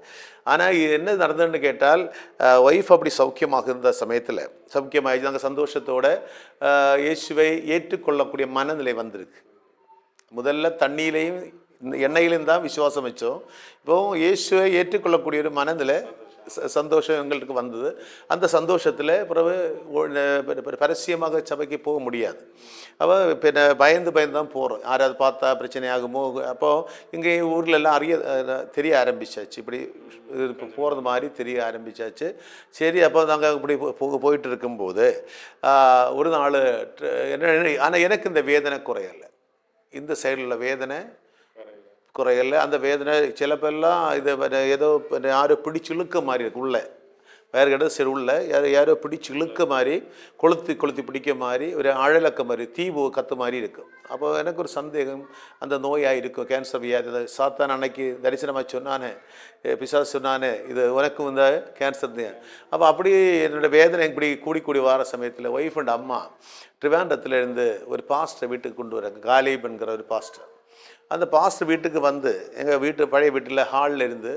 Speaker 2: ஆனால் இது என்ன நடந்ததுன்னு கேட்டால், ஒய்ஃப் அப்படி சௌக்கியமாக இருந்த சமயத்தில் சௌக்கியமாகிடுச்சு. நாங்கள் சந்தோஷத்தோட இயேசுவை ஏற்றுக்கொள்ளக்கூடிய மனநிலை வந்திருக்கு. முதல்ல தண்ணியிலையும் எண்ணெயிலையும் தான் விசுவாசம் வச்சோம். இப்போ இயேசுவை ஏற்றுக்கொள்ளக்கூடிய ஒரு மனநிலை சந்தோஷம் எங்களுக்கு வந்தது. அந்த சந்தோஷத்தில் பிறகு பரஸ்யமாக சபைக்கு போக முடியாது. அப்போ பின்ன பயந்து தான் போகிறோம், யாராவது பார்த்தா பிரச்சனை ஆகுமோ. அப்போது இங்கே ஊரில் எல்லாம் தெரிய ஆரம்பிச்சாச்சு, இப்படி இப்போ போகிறது மாதிரி தெரிய ஆரம்பிச்சாச்சு. சரி, அப்போ நாங்கள் இப்படி போயிட்டு இருக்கும்போது ஒரு நாள் என்ன, ஆனால் எனக்கு இந்த வேதனை குறையலை, இந்த சைடில் உள்ள வேதனை குறையலை. அந்த வேதனை சில பேர்லாம் இது ஏதோ யாரோ பிடிச்சி இழுக்க மாதிரி இருக்கு, உள்ள வேறு கிட்ட சரி உள்ள யாரோ பிடிச்சி இழுக்க மாதிரி, கொளுத்தி பிடிக்க மாதிரி, ஒரு அழலக்க மாதிரி, தீவு கத்து மாதிரி இருக்கும். அப்போ எனக்கு ஒரு சந்தேகம், அந்த நோயாக இருக்கும், கேன்சர் வியாதி. சாத்தான் அன்னைக்கு தரிசனமாக சொன்னானே, பிசாசு சொன்னானே, இது உனக்கும் இந்த கேன்சர் தான். அப்போ அப்படி என்னோடய வேதனை இப்படி கூடி வார சமயத்தில் ஒய்ஃப் அண்ட் அம்மா ட்ரிவாண்டத்துலேருந்து ஒரு பாஸ்டர் வீட்டுக்கு கொண்டு வராங்க, காலிப் என்கிற ஒரு பாஸ்டர். அந்த பாஸ்டர் வீட்டுக்கு வந்து எங்கள் வீட்டு பழைய வீட்டில் ஹாலில் இருந்து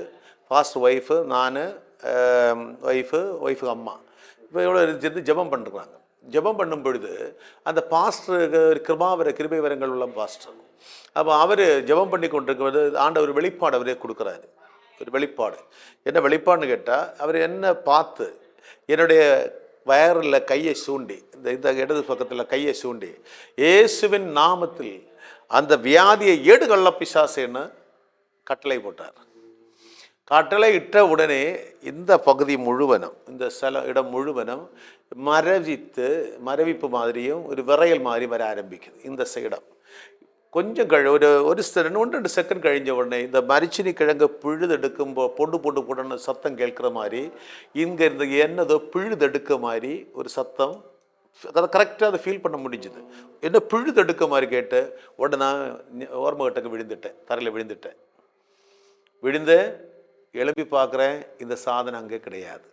Speaker 2: பாஸ்டர் ஒய்ஃபு, நான், ஒய்ஃபு அம்மா இப்போ எவ்வளோ இருந்து ஜெபம் பண்ணுறாங்க. ஜெபம் பண்ணும் பொழுது அந்த பாஸ்டருக்கு கிருபை வரங்கள் உள்ள பாஸ்டர். அப்போ அவர் ஜெபம் பண்ணி கொண்டிருக்கிறது ஆண்டவர் வெளிப்பாடு அவரே கொடுக்குறாரு. ஒரு வெளிப்பாடு, என்ன வெளிப்பாடுன்னு கேட்டால், அவர் என்ன பார்த்து என்னுடைய வயரில் கையை சூண்டி, இந்த இடது பக்கத்தில் கையை சூண்டி, இயேசுவின் நாமத்தில் அந்த வியாதியை ஏடுகள்ள பிசாசுன்னு கட்டளை போட்டார். கட்டளை இட்ட உடனே இந்த பகுதி முழுவதும், இந்த இடம் முழுவதும் மரவிப்பு மாதிரியும் ஒரு விரையல் மாதிரி வர ஆரம்பிக்குது. இந்த இடம் கொஞ்சம் ஒரு 1-2 செகண்ட் கழிஞ்ச உடனே இந்த மரிச்சினி கிழங்கு பிழுதெடுக்கும்போ பொண்டு சத்தம் கேட்குற மாதிரி, இங்கே இருந்து என்னதோ பிழுதெடுக்க மாதிரி ஒரு சத்தம், அதை கரெக்டாக அதை ஃபீல் பண்ண முடிஞ்சுது. என்ன பிழுதெடுக்க மாதிரி கேட்டு உடனே நான் ஓர்மகட்டுக்கு விழுந்துட்டேன், தரையில் விழுந்து எழுப்பி பார்க்குறேன், இந்த சாதனை அங்கே கிடையாது,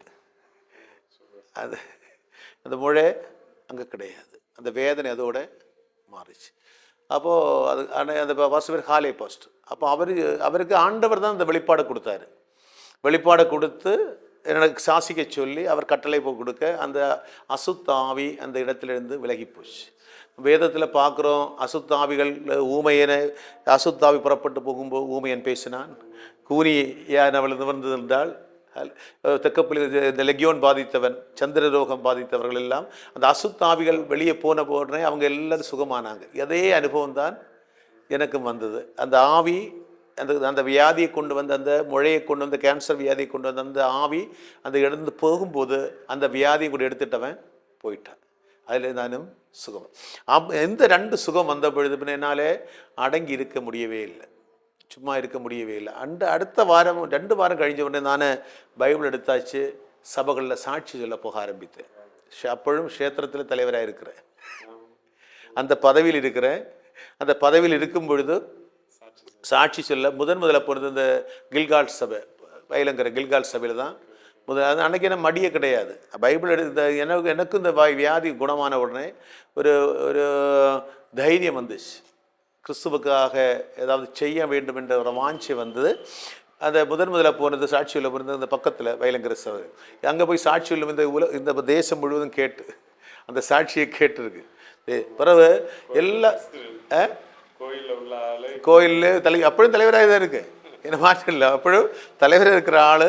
Speaker 2: அது அந்த முழை அங்கே கிடையாது, அந்த வேதனை அதோட மாறிச்சு. அப்போது அது அந்த பாஸ்ட் பேர் ஹாலே பாஸ்ட். அப்போ அவருக்கு ஆண்டவர் தான் அந்த வெளிப்பாடை கொடுத்தாரு. வெளிப்பாடை கொடுத்து எனக்கு சாசிக்க சொல்லி அவர் கட்டளை கொடுக்க அந்த அசுத்தாவி அந்த இடத்துலேருந்து விலகி போச்சு. வேதத்தில் பார்க்குறோம், அசுத்தாவிகள் அசுத்தாவி புறப்பட்டு போகும்போது ஊமையன் பேசினான், கூனி ஏன் அவள் நிவர்ந்திருந்தால், தெக்கப்பள்ளி இந்த லெக்யோன் பாதித்தவன், சந்திர ரோகம் பாதித்தவர்கள் எல்லாம் அந்த அசுத்தாவிகள் வெளியே போன உடனே அவங்க எல்லாரும் சுகமானாங்க. அதே அனுபவம் தான் எனக்கும் வந்தது. அந்த ஆவி அந்த வியாதியை கொண்டு வந்து, அந்த முழையை கொண்டு வந்து, கேன்சர் வியாதியை கொண்டு வந்து அந்த ஆவி அந்த இடந்து போகும்போது அந்த வியாதியை கூட எடுத்துட்டவன் போயிட்டான். அதில் நானும் சுகம். எந்த 2 சுகம் வந்த பொழுது பின்ன என்னாலே அடங்கி இருக்க முடியவே இல்லை, சும்மா இருக்க முடியவே இல்லை. அடுத்த வாரம் 2 வாரம் கழிஞ்ச உடனே நான் பைபிள் எடுத்தாச்சு, சபைகளில் சாட்சி சொல்ல போக ஆரம்பித்தேன். அப்பொழுதும் க்ஷேத்திரத்தில் தலைவராக இருக்கிறேன், அந்த பதவியில் இருக்கிறேன். அந்த பதவியில் இருக்கும் பொழுது சாட்சி சொல்ல முதல்ல போனது இந்த கில்கால் சபை, வயலங்கிற கில்கால் சபையில் தான் முதல். அன்றைக்கி என்ன மடியே கிடையாது, பைபிள் எடுத்த எனக்கும் இந்த வியாதி குணமான உடனே ஒரு தைரியம் வந்துச்சு, கிறிஸ்துவுக்காக ஏதாவது செய்ய வேண்டும் என்ற ஒரு வாஞ்சை வந்தது. அந்த முதல்ல போனது சாட்சி உள்ள போனது அந்த பக்கத்தில் வயலங்கிற சபை. அங்கே போய் சாட்சி உள்ள இந்த தேசம் முழுவதும் கேட்டு அந்த சாட்சியை கேட்டுருக்கு. பிறகு எல்லா கோயில் அப்பழும் தலைவராக தான் இருக்கு, என்ன மாற்றம் இல்லை. அப்பழும் தலைவராக இருக்கிற ஆள்,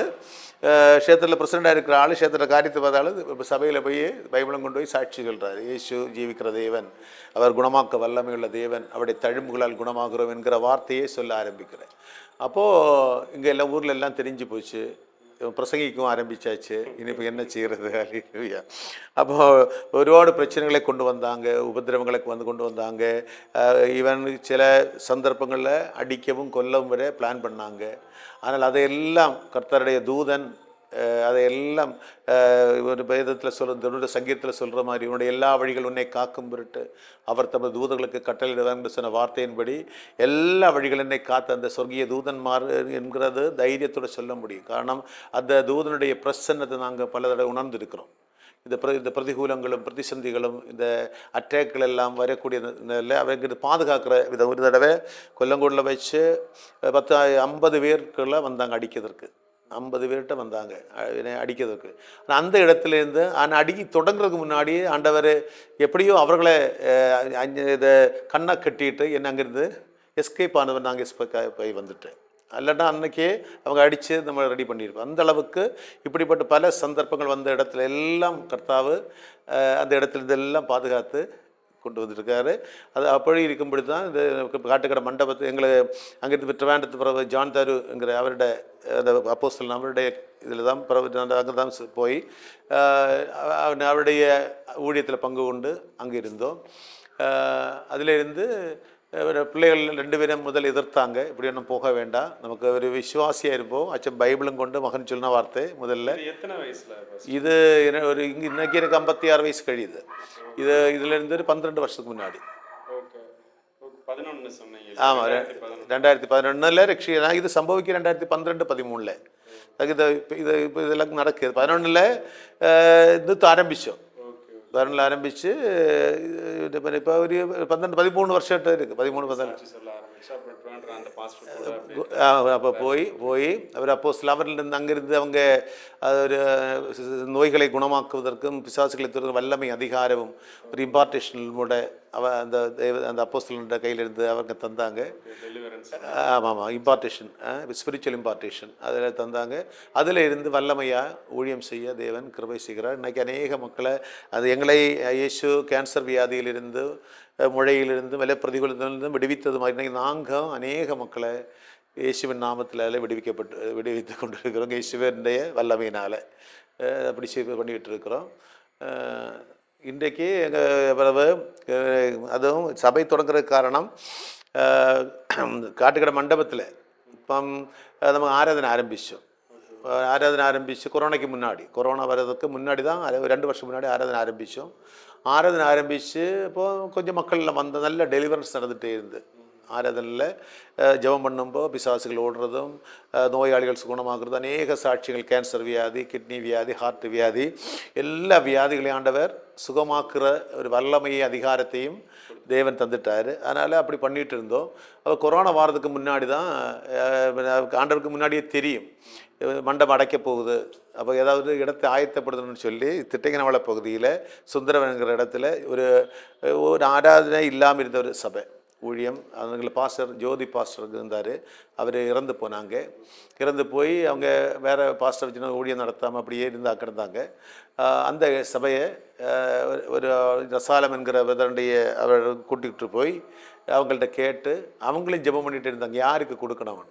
Speaker 2: க்ஷேத்திரத்தில் பிரசிடண்டாக இருக்கிற ஆள், க்ஷேத்திர காரியத்தை பார்த்தாலும் இப்போ சபையில் போய் பைபிளம் கொண்டு போய் சாட்சி சொல்கிறார். இயேசு ஜீவிக்கிற தேவன், அவர் குணமாக்க வல்லமையுள்ள தேவன், அவருடைய தழும்புகளால் குணமாகிறோம் என்கிற வார்த்தையே சொல்ல ஆரம்பிக்கிறேன். அப்போது இங்கே எல்லாம் ஊரில் எல்லாம் தெரிஞ்சு போச்சு, பிரசங்கிக்கும் ஆரம்பித்தாச்சு. இனி இப்போ என்ன செய்கிறது? அல்லேலூயா. அப்போது ஒருபாடு பிரச்சனைகளை கொண்டு வந்தாங்க, உபதிரவங்களை கொண்டு வந்தாங்க. ஈவன் சில சந்தர்ப்பங்களில் அடிக்கவும் கொல்லவும் வரை பிளான் பண்ணாங்க. ஆனால் அதையெல்லாம் கர்த்தருடைய தூதன் அதையெல்லாம் ஒரு வேதத்தில் சொல்கிற சங்கீதத்தில் சொல்கிற மாதிரி இவனுடைய எல்லா வழிகள் உன்னை காக்கும் பொருட்டு அவர் தமது தூதர்களுக்கு கட்டளையிடுவார் என்று சொன்ன வார்த்தையின்படி எல்லா வழிகள் என்னை காத்த அந்த சொர்க்கிய தூதன்மார் என்கிறது தைரியத்தோடு சொல்ல முடியும். காரணம் அந்த தூதனுடைய பிரசன்னத்தை நாங்கள் பல தடவை உணர்ந்திருக்கிறோம். இந்த பிரதிகூலங்களும் பிரதிசந்திகளும் இந்த அட்டாக்கள் எல்லாம் வரக்கூடிய அவங்க பாதுகாக்கிற விதம். ஒரு தடவை கொல்லங்கோடில் வச்சு 50 பேருக்குள்ள வந்தாங்க அடிக்கிறதுக்கு, 50 பேர்கிட்ட வந்தாங்க அடிக்கிறதுக்கு. ஆனால் அந்த இடத்துலேருந்து அடிக்கி தொடங்குறதுக்கு முன்னாடி ஆண்டவர் எப்படியோ அவர்களை இதை கண்ணை கட்டிட்டு என்ன அங்கேருந்து எஸ்கேப் ஆனவர் நாங்கள் போய் வந்துட்டேன். இல்லைன்னா அன்னைக்கே அவங்க அடித்து நம்ம ரெடி பண்ணியிருக்கோம். அந்த அளவுக்கு இப்படிப்பட்ட பல சந்தர்ப்பங்கள் வந்த இடத்துல எல்லாம் கர்த்தாவு அந்த இடத்துல இதெல்லாம் பாதுகாத்து கொண்டு வந்துருக்காரு. அது அப்படி இருக்கும்பொழுது தான் இந்த காட்டுக்கடை மண்டபத்தை எங்களை அங்கேருந்து ட்ரிவாண்டத்து பிறகு ஜான் தாருங்கிற அவருடைய அந்த அப்போஸ்தலன் அவருடைய இதில் தான் பிறகு அங்கே தான் போய் அவருடைய ஊழியத்தில் பங்கு கொண்டு அங்கே இருந்தோம். அதிலிருந்து பிள்ளைகள் 2 பேரும் முதல் எதிர்த்தாங்க, இப்படி ஒன்றும் போக வேண்டாம், நமக்கு ஒரு விசுவாசியாக இருப்போம், அச்சம் பைபிளும் கொண்டு மகன் சொன்ன வார்த்தை முதல்ல.
Speaker 1: எத்தனை வயசுல
Speaker 2: இது ஒரு இன்னைக்கு எனக்கு 56 வயசு கழியுது. இதுலேருந்து ஒரு 12 வருஷத்துக்கு முன்னாடி. ஆமாம், 2011 ரட்சியா. இது சம்பவிக்க 2012-13 இது இப்போ இதெல்லாம் நடக்குது. 11 இது ஆரம்பித்தோம். 11 ஆரம்பித்து இப்போ ஒரு 12-13 வருஷம் இருக்குது. 13-14 அப்போ போய் அவர் அப்போஸ்தலர் அவர்களிருந்து அங்கிருந்து அவங்க ஒரு நோய்களை குணமாக்குவதற்கும் பிசாசுகளை துறக்க வல்லமை அதிகாரமும் ஒரு இம்பார்ட்டேஷனோட அந்த அப்போஸ்தலனுடைய கையிலிருந்து அவங்க தந்தாங்க. ஆமாம், இம்பார்ட்டேஷன், ஸ்பிரிச்சுவல் இம்பார்ட்டேஷன் அதில் தந்தாங்க. அதில் இருந்து வல்லமையாக ஊழியம் செய்ய தேவன் கிருபை செய்கிறார். இன்றைக்கி அநேக மக்களை அது எங்களை இயேசு கேன்சர் வியாதியிலிருந்து முழையிலிருந்து விலை பிரதிகூலத்திலிருந்து விடுவித்தது மாதிரி நாங்கள் அநேக மக்களை இயேசுவின் நாமத்தில் விடுவித்து கொண்டிருக்கிறோம். இயேசுவினுடைய வல்லமையினால் அப்படி பண்ணிக்கிட்டு இருக்கிறோம். இன்றைக்கு எங்கள் பிறகு அதுவும் சபை தொடங்குறதுக்கு காரணம் காட்டுக்கடை மண்டபத்தில் இப்போ நம்ம ஆராதனை ஆரம்பித்து கொரோனாக்கு முன்னாடி, கொரோனா வர்றதுக்கு முன்னாடி தான் 2 வருஷம் முன்னாடி ஆராதனை ஆரம்பித்து இப்போது கொஞ்சம் மக்களில் வந்த நல்ல டெலிவரன்ஸ் நடந்துகிட்டே இருந்து. ஆராதனையில் ஜெபம் பண்ணும்போது பிசாசுகள் ஓடுறதும் நோயாளிகள் குணமாகிறது, அநேக சாட்சிகள், கேன்சர் வியாதி, கிட்னி வியாதி, ஹார்ட் வியாதி, எல்லா வியாதிகளையும் ஆண்டவர் சுகமாக்குற ஒரு வல்லமையை அதிகாரத்தையும் தேவன் தந்துட்டார். அதனால் அப்படி பண்ணிகிட்டு இருந்தோம். அப்போ கொரோனா வாரத்துக்கு முன்னாடி தான் ஆண்டவருக்கு முன்னாடியே தெரியும் மண்டபம் அடைக்க போகுது, அப்போ ஏதாவது இடத்தை ஆயத்தப்படுத்தணும்னு சொல்லி திட்டங்கனவள பகுதியில் சுந்தரவன்கிற இடத்துல ஒரு ஆராதனை இல்லாமல் இருந்த ஒரு சபை ஊழியம். அவங்கள பாஸ்டர் ஜோதி பாஸ்டர் இருந்தார், அவர் இறந்து போனாங்க. இறந்து போய் அவங்க வேறு பாஸ்டர் வச்சுன்னா ஊழியம் நடத்தாமல் அப்படியே கிடந்தாங்க. அந்த சபையை ஒரு ரசாலம் என்கிற விதனுடைய அவர் கூட்டிகிட்டு போய் அவங்கள்ட்ட கேட்டு அவங்களையும் ஜெபம் பண்ணிகிட்டு இருந்தாங்க யாருக்கு கொடுக்கணும்.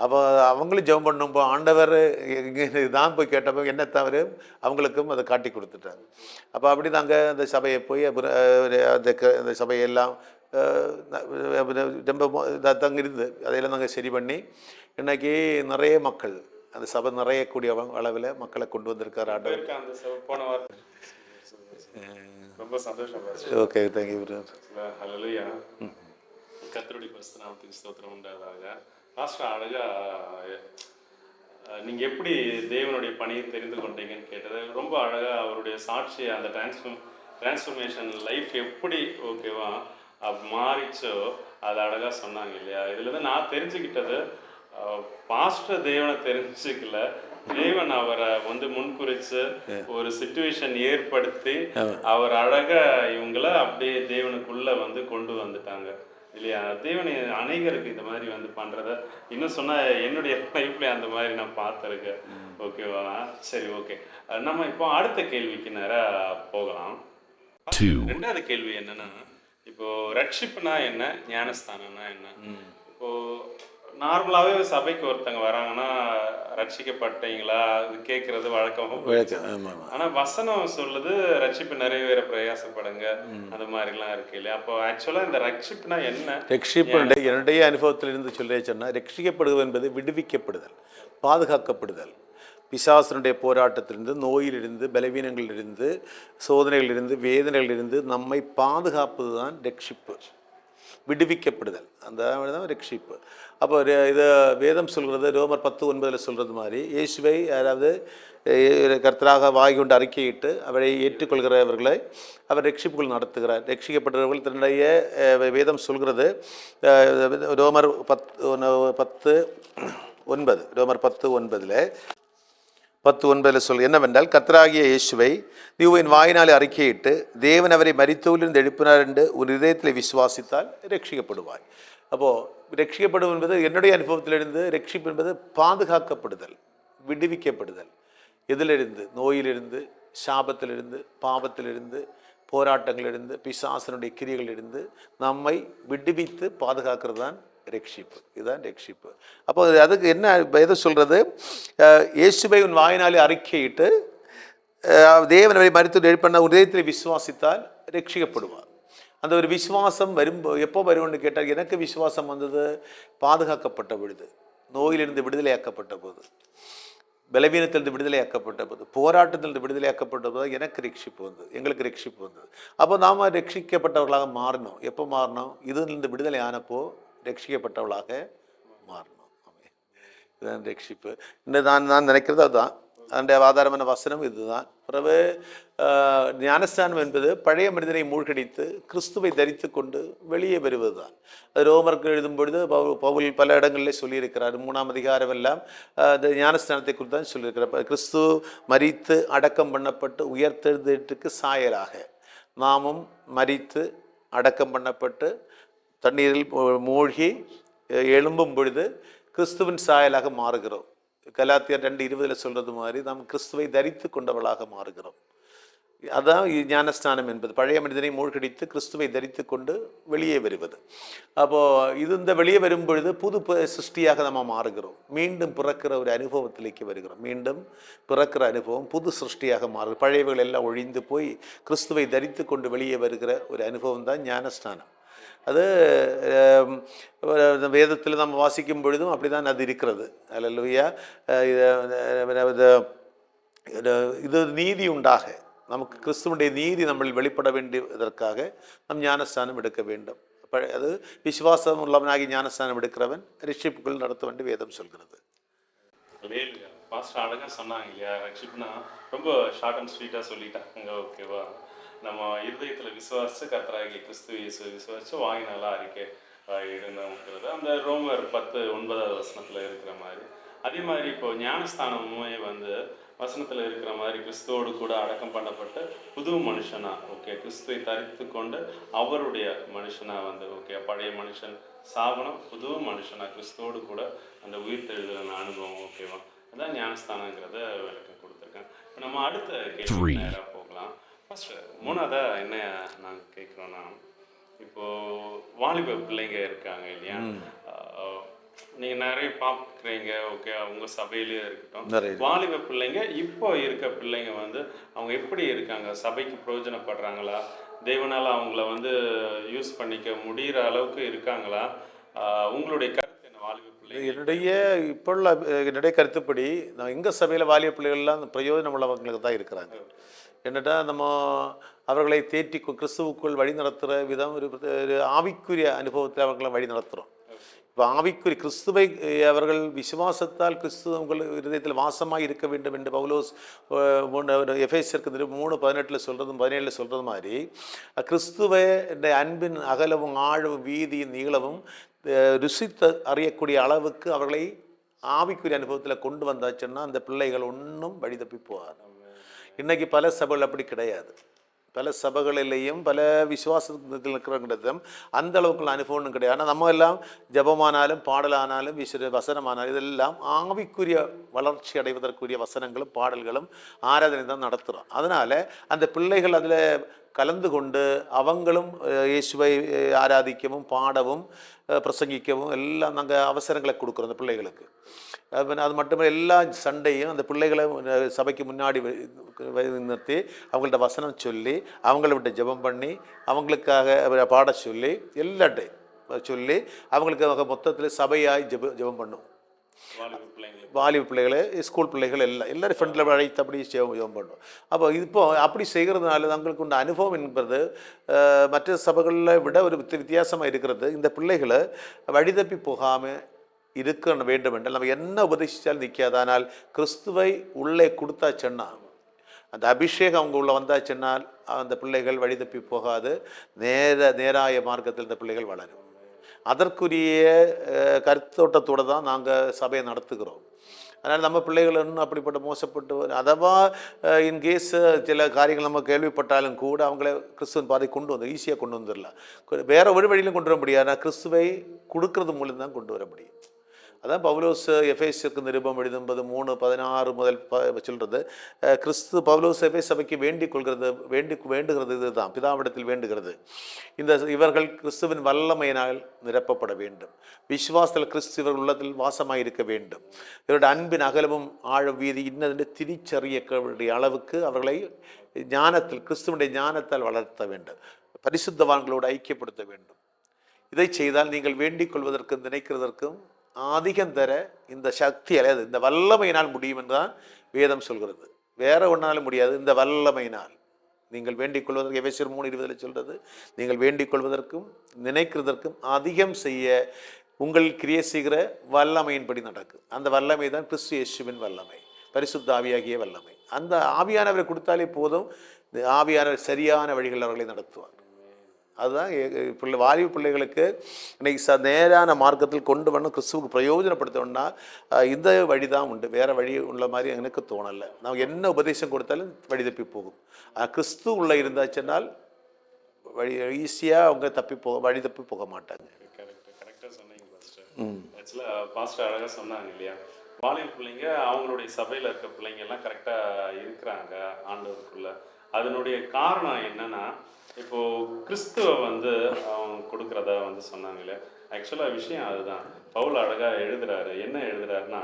Speaker 2: அப்போ அவங்களும் ஜெபம் பண்ணும்போது ஆண்டவர் தான் போய் கேட்டப்போ என்ன தவிர அவங்களுக்கும் அதை காட்டி கொடுத்துட்டாங்க. அப்போ அப்படி நாங்கள் அந்த சபையை போய் அந்த சபையெல்லாம் ரொம்ப தங்கிருந்து அதையெல்லாம் நாங்கள் சரி பண்ணி இன்றைக்கி நிறைய மக்கள் அந்த சபை நிறையக்கூடிய அளவில் மக்களை கொண்டு வந்திருக்காரு ஆண்டவர்.
Speaker 1: ரொம்ப சந்தோஷம்.
Speaker 2: Okay, thank you.
Speaker 1: ஹல்லேலூயா. கர்த்தருடைய பரிசுத்த நாமத்துக்கு ஸ்தோத்திரம் உண்டாவதாக. பாஸ்டர் அழகா நீங்கள் எப்படி தேவனுடைய பணியை தெரிந்து கொண்டீங்கன்னு கேட்டது ரொம்ப அழகாக அவருடைய சாட்சி, அந்த டிரான்ஸ்ஃபர்மேஷன் லைஃப் எப்படி ஓகேவா மாறிச்சோ அதை அழகாக சொன்னாங்க இல்லையா. இதுலேருந்து நான் தெரிஞ்சுக்கிட்டது பாஸ்டர் தேவனை தெரிஞ்சுக்கல, தேவன் அவரை வந்து முன்குறிச்சு ஒரு சிச்சுவேஷன் ஏற்படுத்தி அவர் அழகா இவங்கள அப்படியே தேவனுக்குள்ள வந்து கொண்டு வந்துட்டாங்க இல்லையா? தேவன் அநேகருக்கு இந்த மாதிரி வந்து பண்றத இன்னும் சொன்னா என்னுடைய லைஃப்ல அந்த மாதிரி நான் பார்த்துருக்கேன். ஓகேவா? சரி, ஓகே. நம்ம இப்போ அடுத்த கேள்விக்கு நேரா போகலாம். ரெண்டாவது கேள்வி என்னன்னா, இப்போ ரட்சிப்புனா என்ன, ஞானஸ்தானம்னா என்ன? இப்போ நார்மலாவே சபைக்கு ஒருத்தங்க வராங்கன்னா ரட்சிக்கப்பட்டீங்களா அது கேட்கறது வழக்கமா போயிடுச்சு. ஆனா வசனம் சொல்லுது ரட்சிப்பு நிறைவேற பிரயாசப்படுங்க, அந்த மாதிரிலாம் இருக்கு இல்லையா? அப்போ ஆக்சுவலா இந்த ரட்சிப்புனா என்ன?
Speaker 2: ரட்சிப்பு என்னுடைய அனுபவத்திலிருந்து சொல்ல சொன்னால், ரட்சிக்கப்படுவது என்பது விடுவிக்கப்படுதல், பாதுகாக்கப்படுதல், பிசாசனுடைய போராட்டத்திலிருந்து, நோயிலிருந்து, பலவீனங்களிலிருந்து, சோதனைகளிலிருந்து, வேதனைகளிலிருந்து நம்மை பாதுகாப்பது தான் ரட்சிப்பு, விடுவிக்கப்படுதல். அந்த ரட்சிப்பு. அப்போ இது வேதம் சொல்கிறது, ரோமர் 10:9 சொல்கிறது மாதிரி, இயேசுவை அதாவது கர்த்தராக வாய் கொண்டு அறிக்கையிட்டு அவரை ஏற்றுக்கொள்கிறவர்களை அவர் ரட்சிப்புக்குள் நடத்துகிறார். ரட்சிக்கப்பட்டவர்கள் தன்னுடைய வேதம் சொல்கிறது, ரோமர் 10:9 ரோமர் 10:9 சொல் என்னவென்றால், கர்த்தராகிய இயேசுவை நீ உன் வாயினாலே அறிக்கையிட்டு தேவன் அவரை மரித்தோரிலிருந்து எழுப்பினார் என்று ஒரு இதயத்தில் விசுவாசித்தால் ரட்சிக்கப்படுவாய். அப்போது ரட்சிக்கப்படுவது என்பது என்னுடைய அனுபவத்திலிருந்து, ரட்சிப்பு என்பது பாதுகாக்கப்படுதல், விடுவிக்கப்படுதல். எதிலிருந்து? நோயிலிருந்து, சாபத்திலிருந்து, பாவத்திலிருந்து, போராட்டங்களிலிருந்து, பிசாசனுடைய கிரியைகளிலிருந்து நம்மை விடுவித்து பாதுகாக்கிறது தான் ரட்சிப்பு. இதுதான் ரட்சிப்பு. அப்போ அதுக்கு என்ன எதை சொல்கிறது? இயேசுவை உன் வாயினாலே அறிக்கையிட்டு தேவனை மரித்து எழுப்பின உதயத்தில் விசுவாசித்தால் ரட்சிக்கப்படுவார். அந்த ஒரு விசுவாசம் எப்போ வரும்னு கேட்டால், எனக்கு விசுவாசம் வந்தது பாதுகாக்கப்பட்ட பொழுது, நோயிலிருந்து விடுதலையாக்கப்பட்ட போது, பலவீனத்திலிருந்து விடுதலையாக்கப்பட்ட போது, போராட்டத்திலிருந்து விடுதலையாக்கப்பட்ட போது எனக்கு ரட்சிப்பு வந்தது, எங்களுக்கு ரட்சிப்பு வந்தது. அப்போ நாம் ரட்சிக்கப்பட்டவர்களாக மாறணும். எப்போ மாறணும்? இதிலிருந்து விடுதலை ஆனப்போ ரட்சிக்கப்பட்டவளாக மாறணும். இதுதான் ரட்சிப்பு. இன்னும் நான் நினைக்கிறது அதுதான். அதனுடைய ஆதாரமான வசனம் இதுதான். பிறகு ஞானஸ்தானம் என்பது பழைய மனிதனை மூழ்கடித்து கிறிஸ்துவை தரித்து கொண்டு வெளியே வருவது தான். அது ரோமருக்கு எழுதும் பொழுது பவுல் பல இடங்களில் சொல்லியிருக்கிறார். 3ஆம் அதிகாரம் எல்லாம் அந்த ஞானஸ்தானத்தை குறித்து தான் சொல்லியிருக்கிறார். கிறிஸ்து மரித்து அடக்கம் பண்ணப்பட்டு உயர்த்தெழுந்ததுக்கு சாயலாக நாமும் மரித்து அடக்கம் பண்ணப்பட்டு தண்ணீரில் மூழ்கி எழும்பும் பொழுது கிறிஸ்துவின் சாயலாக மாறுகிறோம். கலாத்தியர் 2:20 சொல்றது மாதிரி நாம் கிறிஸ்துவை தரித்து கொண்டவர்களாக மாறுகிறோம். அதான் ஞானஸ்தானம் என்பது. பழைய மனிதனை மூழ்கடித்து கிறிஸ்துவை தரித்து கொண்டு வெளியே வருவது. அப்போது இது இந்த வெளியே வரும் பொழுது புது சிருஷ்டியாக நம்ம மாறுகிறோம். மீண்டும் பிறக்கிற ஒரு அனுபவத்திലേക്ക് வருகிறோம். மீண்டும் பிறக்கிற அனுபவம் புது சிருஷ்டியாக மாறுது. பழையவைகள் எல்லாம் ஒழிந்து போய் கிறிஸ்துவை தரித்து கொண்டு வெளியே வருகிற ஒரு அனுபவம் தான் ஞானஸ்தானம். அது வேதத்தில் நம்ம வாசிக்கும் பொழுதும் அப்படி தான் அது இருக்கிறது. அல்லேலூயா. இது நீதி உண்டாக, நமக்கு கிறிஸ்துவனுடைய நீதி நம்ம வெளிப்பட வேண்டியதற்காக நம் ஞானஸ்தானம் எடுக்க வேண்டும். அது விசுவாசம் உள்ளவனாகி ஞானஸ்தானம் எடுக்கிறவன் ரட்சிப்புக்குள் நடத்த வேண்டிய வேதம் சொல்கிறது.
Speaker 1: பாஸ்டர் அழகாக சொன்னாங்க இல்லையா? ரட்சிப்புனா ரொம்ப ஷார்ட் அண்ட் ஸ்வீட்டாக சொல்லிட்டாங்க. ஓகேவா? நம்ம இருதயத்தில் விசுவாசித்து கர்த்தராகிய கிறிஸ்து இயேசு விசுவாசித்து வாயினால அறிக்கை எழுந்தவங்கிறது அந்த ரோமர் 10:9 இருக்கிற மாதிரி. அதே மாதிரி இப்போ ஞானஸ்தானமுமே வந்து வசனத்தில் இருக்கிற மாதிரி கிறிஸ்துவோடு கூட அடக்கம் பண்ணப்பட்டு புது மனுஷனா, ஓகே, கிறிஸ்துவை தரித்து கொண்டு அவருடைய மனுஷனா வந்து, ஓகே, பழைய மனுஷன் சாகனம், புது மனுஷனா கிறிஸ்துவோடு கூட அந்த உயிர் தெழுதலான அனுபவம். ஓகேவா? அதான் ஞானஸ்தானங்கிறத விளக்கம் கொடுத்துருக்கேன். இப்போ நம்ம அடுத்த கேள்வி நேராக போகலாம். ஃபர்ஸ்ட் மூணாவதாக என்ன நாங்கள் கேட்குறோன்னா, இப்போது வாலிப பிள்ளைங்க இருக்காங்க இல்லையா? நீங்கள் நிறைய பார்க்குறீங்க, ஓகே, அவங்க சபையிலேயே இருக்கட்டும். வாலிப பிள்ளைங்க இப்போ இருக்க பிள்ளைங்க வந்து அவங்க எப்படி இருக்காங்க? சபைக்கு பிரயோஜனப்படுறாங்களா? தேவனால் அவங்கள வந்து யூஸ் பண்ணிக்க முடிகிற அளவுக்கு இருக்காங்களா? உங்களுடைய கருத்து என்ன? வாலிப பிள்ளைங்க
Speaker 2: என்னுடைய கருத்துப்படி நான் எங்கள் சபையில் வாலிப பிள்ளைகள்லாம் பிரயோஜனம் உள்ளவங்களுக்கு தான் இருக்கிறாங்க. என்னட்டா நம்ம அவர்களை தேற்றி கிறிஸ்துவுக்குள் வழி நடத்துகிற விதம் ஒரு ஆவிக்குரிய அனுபவத்தில் அவர்களை வழி நடத்துகிறோம். இப்போ ஆவிக்குரிய கிறிஸ்துவை அவர்கள் விசுவாசத்தால் கிறிஸ்துவ உங்கள் இருதயத்தில் வாசமாக இருக்க வேண்டும் என்று பவுலோஸ் எபேசியருக்கு 3:18 சொல்கிறதும் 17 சொல்கிறது மாதிரி, கிறிஸ்துவை அன்பின் அகலவும் ஆழவும் வீதியின் நீளவும் ருசித்து அறியக்கூடிய அளவுக்கு அவர்களை ஆவிக்குரிய அனுபவத்தில் கொண்டு வந்தாச்சுன்னா அந்த பிள்ளைகள் ஒன்றும் வழி தப்பி போகாது. இன்னைக்கு பல சபைகள் அப்படி கிடையாது. பல சபைகளிலேயும் பல விசுவாசத்தில் இருக்கிறவங்களிடம் அந்த அளவுக்குள்ள அனுபவம் கிடையாது. ஆனால் நம்ம எல்லாம் ஜபமானாலும் பாடலானாலும் வசனமானாலும் இதெல்லாம் ஆவிக்குரிய வளர்ச்சி அடைவதற்குரிய வசனங்களும் பாடல்களும் ஆராதனை தான் நடத்துகிறோம். அதனால் அந்த பிள்ளைகள் அதில் கலந்து கொண்டு அவங்களும் இயேசுவை ஆராதிக்கவும் பாடவும் பிரசங்கிக்கவும் எல்லாம் நாங்கள் அவசரங்களை கொடுக்குறோம் அந்த பிள்ளைகளுக்கு. அது மட்டுமே எல்லா சண்டையும் அந்த பிள்ளைகளை சபைக்கு முன்னாடி நிறுத்தி அவங்கள்ட்ட வசனம் சொல்லி அவங்கள விட்டு ஜெபம் பண்ணி அவங்களுக்காக பாட சொல்லி எல்லாட்டையும் சொல்லி அவங்களுக்கு மொத்தத்தில் சபையாய் ஜெபம் பண்ணும். வாலிப பிள்ளைகளை ஸ்கூல் பிள்ளைகள் எல்லாரும் ஃப்ரெண்டில் அழைத்து அப்படி ஜெபம் பண்ணும். அப்போ இப்போ அப்படி செய்கிறதுனால தங்களுக்கு உள்ள அனுபவம் என்பது மற்ற சபைகளில் விட ஒரு வித்தியாசமாக இருக்கிறது. இந்த பிள்ளைகளை வழிதப்பி போகாமல் இருக்க வேண்டும் என்றால் நம்ம என்ன உபதேசித்தாலும் நிற்காது. ஆனால் கிறிஸ்துவை உள்ளே கொடுத்தாச்சுன்னா அந்த அபிஷேகம் அவங்க உள்ள வந்தாச்சுன்னால் அந்த பிள்ளைகள் வழிதப்பி போகாது. நேராய மார்க்கத்தில் இந்த பிள்ளைகள் வளரும். அதற்குரிய கருத்தோட்டத்தோடு தான் நாங்கள் சபையை நடத்துகிறோம். அதனால் நம்ம பிள்ளைகள் இன்னும் அப்படிப்பட்ட மோசப்பட்டு அதவா இன்கேஸ் சில காரியங்கள் நம்ம கேள்விப்பட்டாலும் கூட அவங்கள கிறிஸ்துவன் பாதை கொண்டு வந்து ஈஸியாக கொண்டு வந்துடலாம். வேறு ஒரு வழியிலும் கொண்டு வர முடியாது. ஆனால் கிறிஸ்துவை கொடுக்கறது மூலம் தான் கொண்டு வர முடியும். அதான் பவுலோஸ் எஃபேசுக்கு நிருபம் எழுதும்போது 3:16 முதல் சொல்கிறது, கிறிஸ்து பவுலோஸ் எஃபேசு சபைக்கு வேண்டுகிறது இதுதான், பிதாவிடத்தில் வேண்டுகிறது, இவர்கள் கிறிஸ்துவின் வல்லமையினால் நிரப்பப்பட வேண்டும், விசுவாசத்தில் கிறிஸ்து இவர்கள் உள்ளத்தில் வாசமாக இருக்க வேண்டும், இவருடைய அன்பின் அகலமும் ஆழ வீதி இன்னதென்று திரிச்சறியக்கூடிய அளவுக்கு அவர்களை ஞானத்தில் கிறிஸ்துவனுடைய ஞானத்தால் வளர்த்த வேண்டும், பரிசுத்தவான்களோடு ஐக்கியப்படுத்த வேண்டும். இதை செய்தால் நீங்கள் வேண்டிக் கொள்வதற்கும் நினைக்கிறதற்கும் அதிகம் தர இந்த சக்தி அலையாது, இந்த வல்லமையினால் முடியும் என்றுதான் வேதம் சொல்கிறது. வேற ஒன்றாலும் முடியாது. இந்த வல்லமையினால் நீங்கள் வேண்டிக் கொள்வதற்கு எபேசியர் 3:20 சொல்றது, நீங்கள் வேண்டிக் கொள்வதற்கும் நினைக்கிறதற்கும் அதிகம் செய்ய உங்கள் கிரியை செய்கிற வல்லமையின்படி நடக்கும். அந்த வல்லமை தான் கிறிஸ்து இயேசுவின் வல்லமை, பரிசுத்த ஆவியாகிய வல்லமை. அந்த ஆவியானவரை கொடுத்தாலே போதும். ஆவியானவர் சரியான வழிகள் அவர்களை நடத்துவார். அதுதான் வாலிப பிள்ளைகளுக்கு இன்னைக்கு நேரான மார்க்கத்தில் கொண்டு வரணும், கிறிஸ்துவுக்கு பிரயோஜனப்படுத்தணும்னா இந்த வழி தான் உண்டு. வேறு வழி உள்ள மாதிரி எனக்கு தோணலை. நான் என்ன உபதேசம் கொடுத்தாலும் வழி தப்பி போகும். கிறிஸ்து உள்ள இருந்தாச்சுன்னால் வழி ஈஸியாக அவங்க வழி தப்பி போக மாட்டாங்க.
Speaker 1: கரெக்டாக சொன்னீங்க பாஸ்டர். ஆக்சுவலாக பாஸ்டர் அழகாக சொன்னாங்க இல்லையா, வாலிப பிள்ளைங்க அவங்களுடைய சபையில் இருக்க பிள்ளைங்க எல்லாம் கரெக்டாக இருக்கிறாங்க ஆண்டவருக்குள்ள. அதனுடைய காரணம் என்னன்னா, இப்போ கிறிஸ்துவ அவங்க கொடுக்குறதா சொன்னாங்களே, ஆக்சுவலாக விஷயம் அதுதான். பவுல் அழகா எழுதுறாரு. என்ன எழுதுறாருன்னா,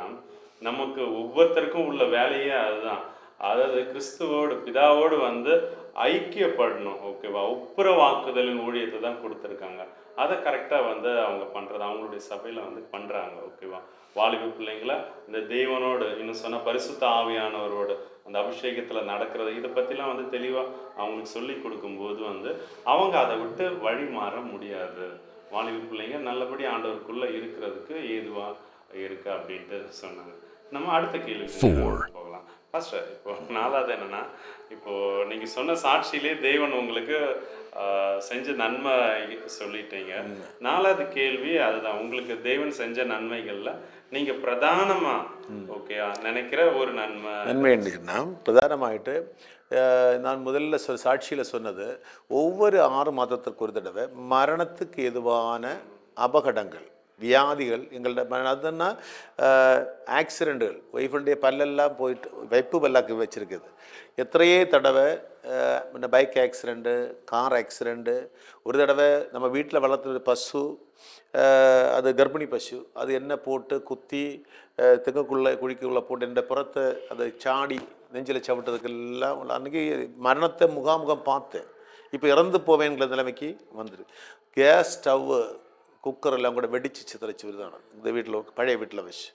Speaker 1: நமக்கு ஒவ்வொருத்தருக்கும் உள்ள வேலையே அதுதான். அதாவது கிறிஸ்துவோடு பிதாவோடு ஐக்கியப்படணும். ஓகேவா? ஒப்புரவாக்குதலின் ஊழியத்தை தான் கொடுத்துருக்காங்க. அதை கரெக்டாக அவங்க பண்ணுறது அவங்களுடைய சபையில் பண்ணுறாங்க. ஓகேவா? வாலிப பிள்ளைங்கள இந்த தெய்வனோடு, இன்னும் சொன்ன பரிசுத்த ஆவியானவரோடு அந்த அபிஷேகத்தில் நடக்கிறது, இதை பற்றிலாம் தெளிவாக அவங்களுக்கு சொல்லி கொடுக்கும்போது அவங்க அதை விட்டு வழி மாற முடியாது. வாலிப பிள்ளைங்க நல்லபடி ஆண்டவருக்குள்ளே இருக்கிறதுக்கு ஏதுவாக இருக்கு அப்படின்ட்டு சொன்னாங்க. நம்ம அடுத்த கேள்வி போகலாம். பாஸ்டர், இப்போ 4வது என்னன்னா, இப்போ நீங்க சொன்ன சாட்சியிலே தேவன் உங்களுக்கு செஞ்ச நன்மை சொல்லிட்டீங்க. 4வது கேள்வி அதுதான், உங்களுக்கு தேவன் செஞ்ச நன்மைகள்ல நீங்க பிரதானமா நினைக்கிற ஒரு நன்மை
Speaker 2: என்னன்னா, பிரதானமாயிட்டு நான் முதல்ல சாட்சியில் சொன்னது, ஒவ்வொரு 6 மாதத்திற்கு ஒரு தடவை மரணத்துக்கு எதுவான அபகடங்கள் வியாதிகள் எங்கள்கிட்ட, அதுன்னா ஆக்சிடெண்ட்டுகள், ஒய்ஃபுடைய பல்லெல்லாம் போயிட்டு வைப்பு பல்லாக்கு வச்சுருக்குது. எத்தனையே தடவை இந்த பைக் ஆக்சிடெண்ட்டு, கார் ஆக்சிடெண்ட்டு, ஒரு தடவை நம்ம வீட்டில் வளர்த்துற பசு, அது கர்ப்பிணி பசு, அது என்ன போட்டு குத்தி தெங்குக்குள்ளே குழிக்குள்ளே போட்டு என்ற புறத்தை அதை சாடி நெஞ்சில் சவிட்டதுக்கெல்லாம் அன்றைக்கி மரணத்தை முகாமுகம் பார்த்தேன். இப்போ இறந்து போவேங்கிற நிலைமைக்கு வந்துரு. கேஸ் ஸ்டவ்வு குக்கர் எல்லாம் கூட வெடிச்சு சிதறச்சு வருதான இந்த வீட்டில், பழைய வீட்டில் வச்சு,